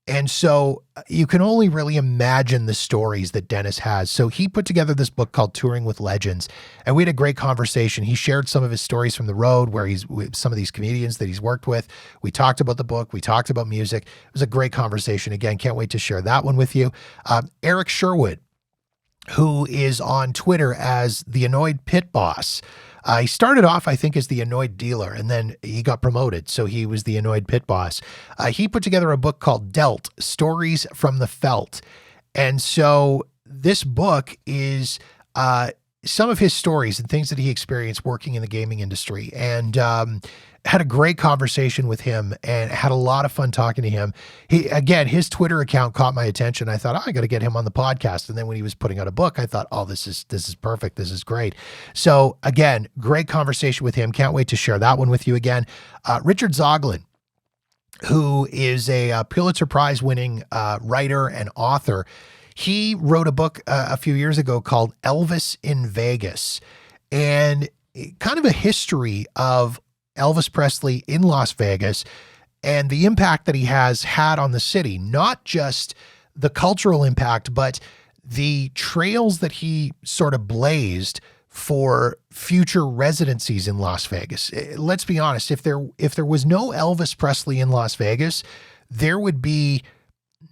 And so you can only really imagine the stories that Dennis has. So he put together this book called Touring with Legends, and we had a great conversation. He shared some of his stories from the road where he's with some of these comedians that he's worked with. We talked about the book. We talked about music. It was a great conversation. Again, can't wait to share that one with you. Eric Sherwood, who is on Twitter as the Annoyed Pit Boss. He started off, I think, as the Annoyed Dealer, and then he got promoted, so he was the Annoyed Pit Boss. He put together a book called Dealt, Stories from the Felt. And so this book is some of his stories and things that he experienced working in the gaming industry. And had a great conversation with him and had a lot of fun talking to him. His Twitter account caught my attention. I thought, I got to get him on the podcast. And then when he was putting out a book, I thought, this is perfect. This is great. So again, great conversation with him. Can't wait to share that one with you again. Richard Zoglin, who is a Pulitzer Prize winning writer and author. He wrote a book a few years ago called Elvis in Vegas, and kind of a history of Elvis Presley in Las Vegas and the impact that he has had on the city, not just the cultural impact, but the trails that he sort of blazed for future residencies in Las Vegas. Let's be honest, if there was no Elvis Presley in Las Vegas, there would be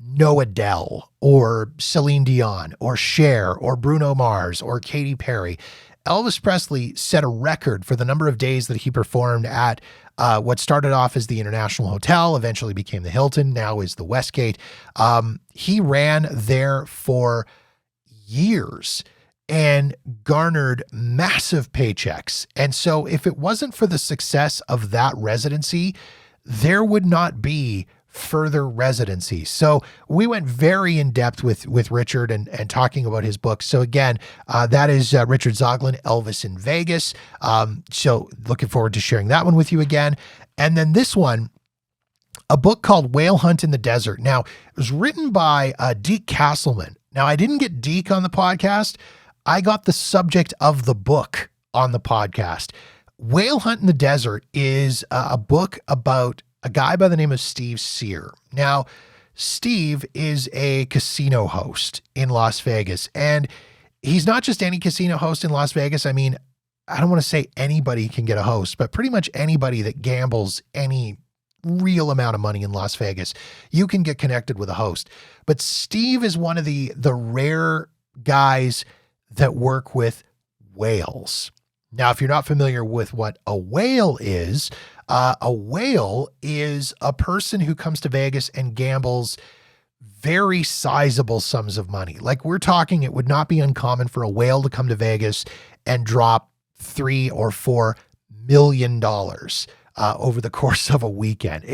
no Adele or Celine Dion or Cher or Bruno Mars or Katy Perry. Elvis Presley set a record for the number of days that he performed at what started off as the International Hotel, eventually became the Hilton, now is the Westgate. He ran there for years and garnered massive paychecks. And so if it wasn't for the success of that residency, there would not be further residencies. So we went very in depth with Richard and talking about his book. So again, that is Richard Zoglin, Elvis in Vegas. So looking forward to sharing that one with you again. And then this one, a book called Whale Hunt in the Desert. Now, it was written by Deke Castleman. Now, I didn't get Deke on the podcast. I got the subject of the book on the podcast. Whale Hunt in the Desert is a book about a guy by the name of Steve Sear. Now, Steve is a casino host in Las Vegas, and he's not just any casino host in Las Vegas. I mean, I don't want to say anybody can get a host, but pretty much anybody that gambles any real amount of money in Las Vegas, you can get connected with a host. But Steve is one of the rare guys that work with whales. Now, if you're not familiar with what a whale is a person who comes to Vegas and gambles very sizable sums of money. Like we're talking, it would not be uncommon for a whale to come to Vegas and drop $3 or $4 million over the course of a weekend.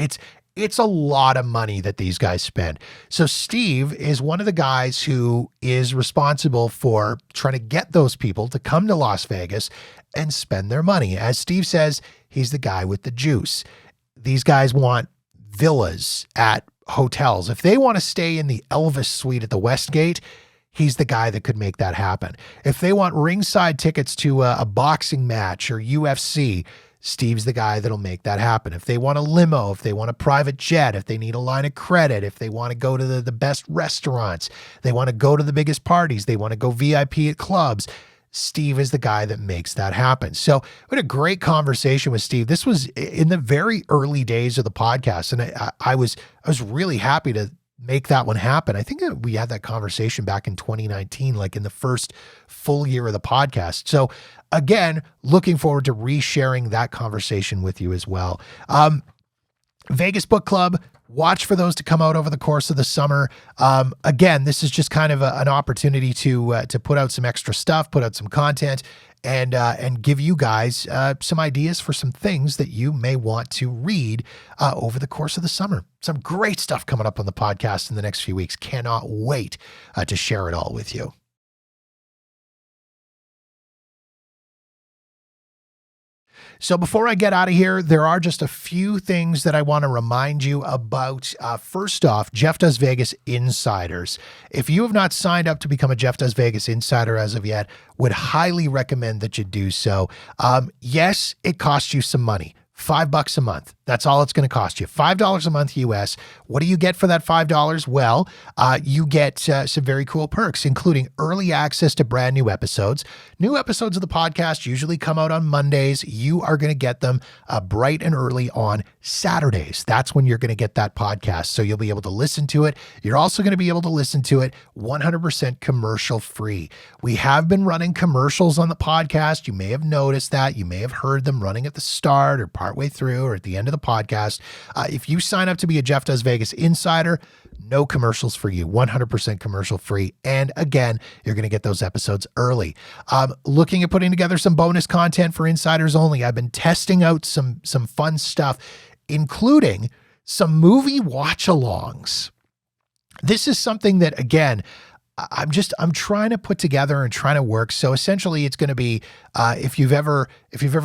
It's a lot of money that these guys spend. So Steve is one of the guys who is responsible for trying to get those people to come to Las Vegas and spend their money. As Steve says, he's the guy with the juice. These guys want villas at hotels. If they want to stay in the Elvis suite at the Westgate, he's the guy that could make that happen. If they want ringside tickets to a boxing match or UFC, Steve's the guy that'll make that happen. If they want a limo, if they want a private jet, if they need a line of credit, if they want to go to the best restaurants, they want to go to the biggest parties, they want to go VIP at clubs, Steve is the guy that makes that happen. So we had a great conversation with Steve. This was in the very early days of the podcast, and I was really happy to make that one happen. I think that we had that conversation back in 2019, like in the first full year of the podcast. So again, looking forward to resharing that conversation with you as well. Vegas Book Club, watch for those to come out over the course of the summer. Again, this is just kind of an opportunity to put out some extra stuff, put out some content, and give you guys some ideas for some things that you may want to read over the course of the summer. Some great stuff coming up on the podcast in the next few weeks. Cannot wait to share it all with you. So before I get out of here, there are just a few things that I want to remind you about. First off, Jeff Does Vegas Insiders. If you have not signed up to become a Jeff Does Vegas Insider as of yet, would highly recommend that you do so. Yes, it costs you some money. $5 a month. That's all it's going to cost you. $5 a month US. What do you get for that $5? Well, you get some very cool perks, including early access to brand new episodes. New episodes of the podcast usually come out on Mondays. You are going to get them bright and early on Saturdays. That's when you're going to get that podcast. So you'll be able to listen to it. You're also going to be able to listen to it 100% commercial free. We have been running commercials on the podcast. You may have noticed that. You may have heard them running at the start or partway through or at the end of the podcast. If you sign up to be a Jeff Does Vegas Insider, no commercials for you, 100% commercial free. And again, you're going to get those episodes early. Looking at putting together some bonus content for insiders only. I've been testing out some fun stuff, including some movie watch-alongs. This is something that, again, I'm trying to put together and trying to work. So essentially it's going to be, if you've ever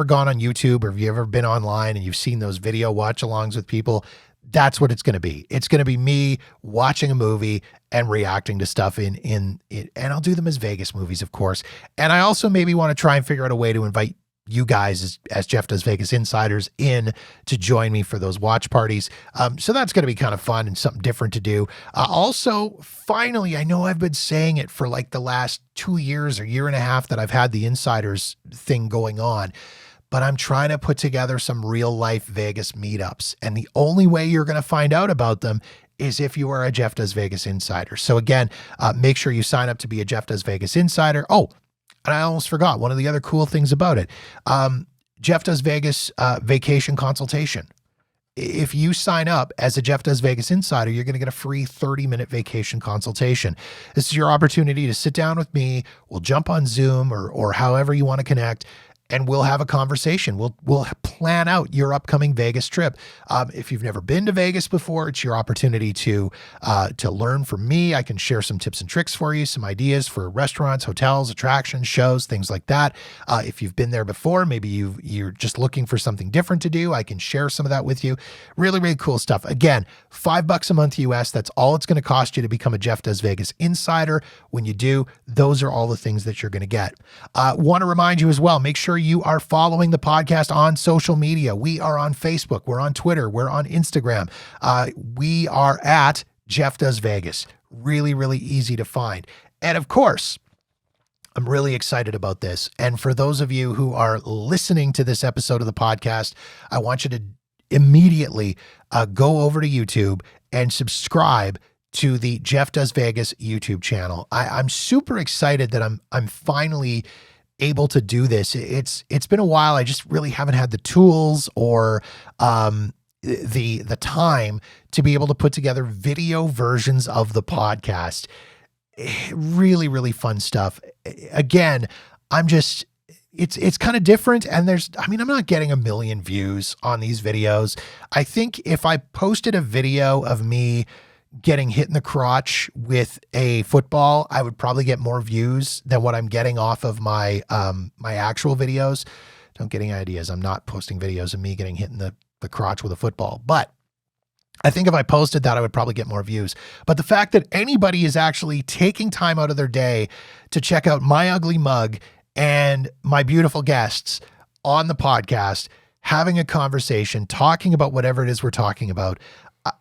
gone on YouTube or if you've ever been online and you've seen those video watch-alongs with people, that's what it's going to be. It's going to be me watching a movie and reacting to stuff in and I'll do them as Vegas movies, of course. And I also maybe want to try and figure out a way to invite you guys as Jeff Does Vegas Insiders in to join me for those watch parties. So that's going to be kind of fun and something different to do. Also, finally, I know I've been saying it for like the last 2 years or year and a half that I've had the Insiders thing going on, but I'm trying to put together some real life Vegas meetups. And the only way you're going to find out about them is if you are a Jeff Does Vegas Insider. So again, make sure you sign up to be a Jeff Does Vegas Insider. Oh, and I almost forgot one of the other cool things about it. Jeff Does Vegas vacation consultation. If you sign up as a Jeff Does Vegas Insider, you're going to get a free 30-minute vacation consultation. This is your opportunity to sit down with me. We'll jump on Zoom or however you want to connect, and we'll have a conversation. We'll plan out your upcoming Vegas trip. If you've never been to Vegas before, it's your opportunity to learn from me. I can share some tips and tricks for you, some ideas for restaurants, hotels, attractions, shows, things like that. If you've been there before, maybe you're just looking for something different to do, I can share some of that with you. Really, really cool stuff. Again, $5 a month US. That's all it's going to cost you to become a Jeff Does Vegas Insider. When you do, those are all the things that you're going to get. Want to remind you as well, make sure you are following the podcast on social media. We are on Facebook. We're on Twitter. We're on Instagram. We are at Jeff Does Vegas. Really, really easy to find. And of course, I'm really excited about this. And for those of you who are listening to this episode of the podcast, I want you to immediately go over to YouTube and subscribe to the Jeff Does Vegas YouTube channel. I'm super excited that I'm finally able to do this. It's been a while. I just really haven't had the tools or the time to be able to put together video versions of the podcast. Really, really fun stuff. Again, it's kind of different. And I'm not getting 1 million views on these videos. I think if I posted a video of me getting hit in the crotch with a football, I would probably get more views than what I'm getting off of my actual videos. Don't get any ideas. I'm not posting videos of me getting hit in the crotch with a football, but I think if I posted that, I would probably get more views. But the fact that anybody is actually taking time out of their day to check out my ugly mug and my beautiful guests on the podcast, having a conversation, talking about whatever it is we're talking about,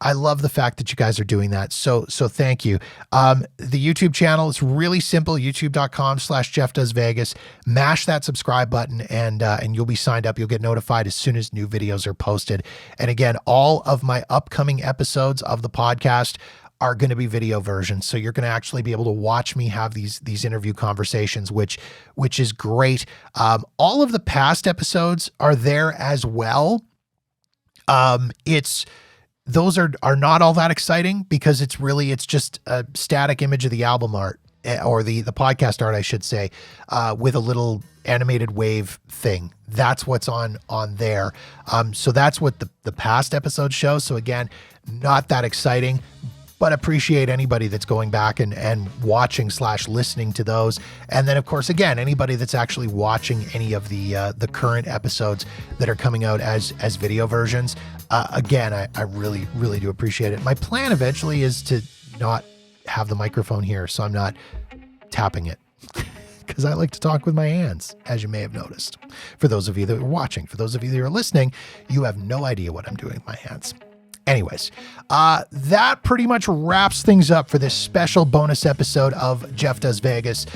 I love the fact that you guys are doing that. So thank you. The YouTube channel is really simple, youtube.com/JeffDoesVegas. Mash that subscribe button and you'll be signed up. You'll get notified as soon as new videos are posted. And again, all of my upcoming episodes of the podcast are going to be video versions. So you're going to actually be able to watch me have these interview conversations, which is great. All of the past episodes are there as well. Those are not all that exciting because it's just a static image of the album art or the podcast art, I should say, with a little animated wave thing. That's what's on there. So that's what the past episodes show. So again, not that exciting, but appreciate anybody that's going back and watching / listening to those. And then of course, again, anybody that's actually watching any of the current episodes that are coming out as video versions. Again, I really, really do appreciate it. My plan eventually is to not have the microphone here, so I'm not tapping it because I like to talk with my hands, as you may have noticed. For those of you that are watching, for those of you that are listening, you have no idea what I'm doing with my hands. Anyways, that pretty much wraps things up for this special bonus episode of Jeff Does Vegas.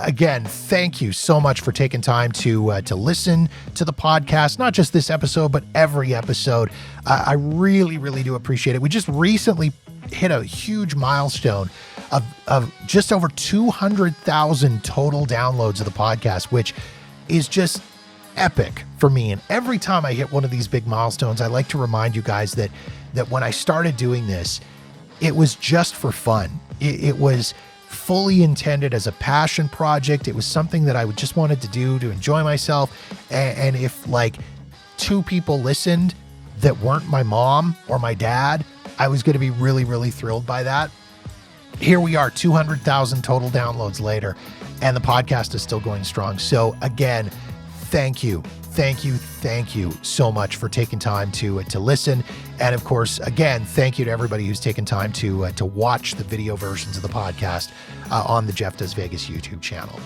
Again, thank you so much for taking time to listen to the podcast, not just this episode, but every episode. I really, really do appreciate it. We just recently hit a huge milestone of just over 200,000 total downloads of the podcast, which is just epic for me. And every time I hit one of these big milestones, I like to remind you guys that when I started doing this, it was just for fun. It was fully intended as a passion project. It was something that I just wanted to do to enjoy myself. And if like 2 people listened that weren't my mom or my dad, I was going to be really, really thrilled by that. Here we are, 200,000 total downloads later, and the podcast is still going strong. So again, thank you so much for taking time to listen. And of course, again, thank you to everybody who's taken time to watch the video versions of the podcast on the Jeff Does Vegas YouTube channel.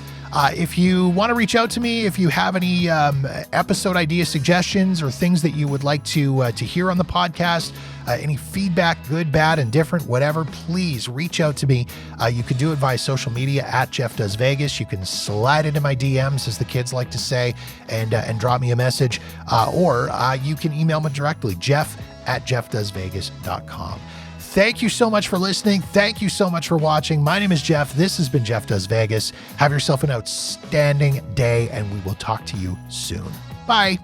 If you want to reach out to me, if you have any episode idea suggestions or things that you would like to hear on the podcast, any feedback, good, bad, and different, whatever, please reach out to me. You can do it via social media at Jeff Does Vegas. You can slide into my DMs, as the kids like to say, and drop me a message, or you can email me directly, jeff@jeffdoesvegas.com. Thank you so much for listening. Thank you so much for watching. My name is Jeff. This has been Jeff Does Vegas. Have yourself an outstanding day, and we will talk to you soon. Bye.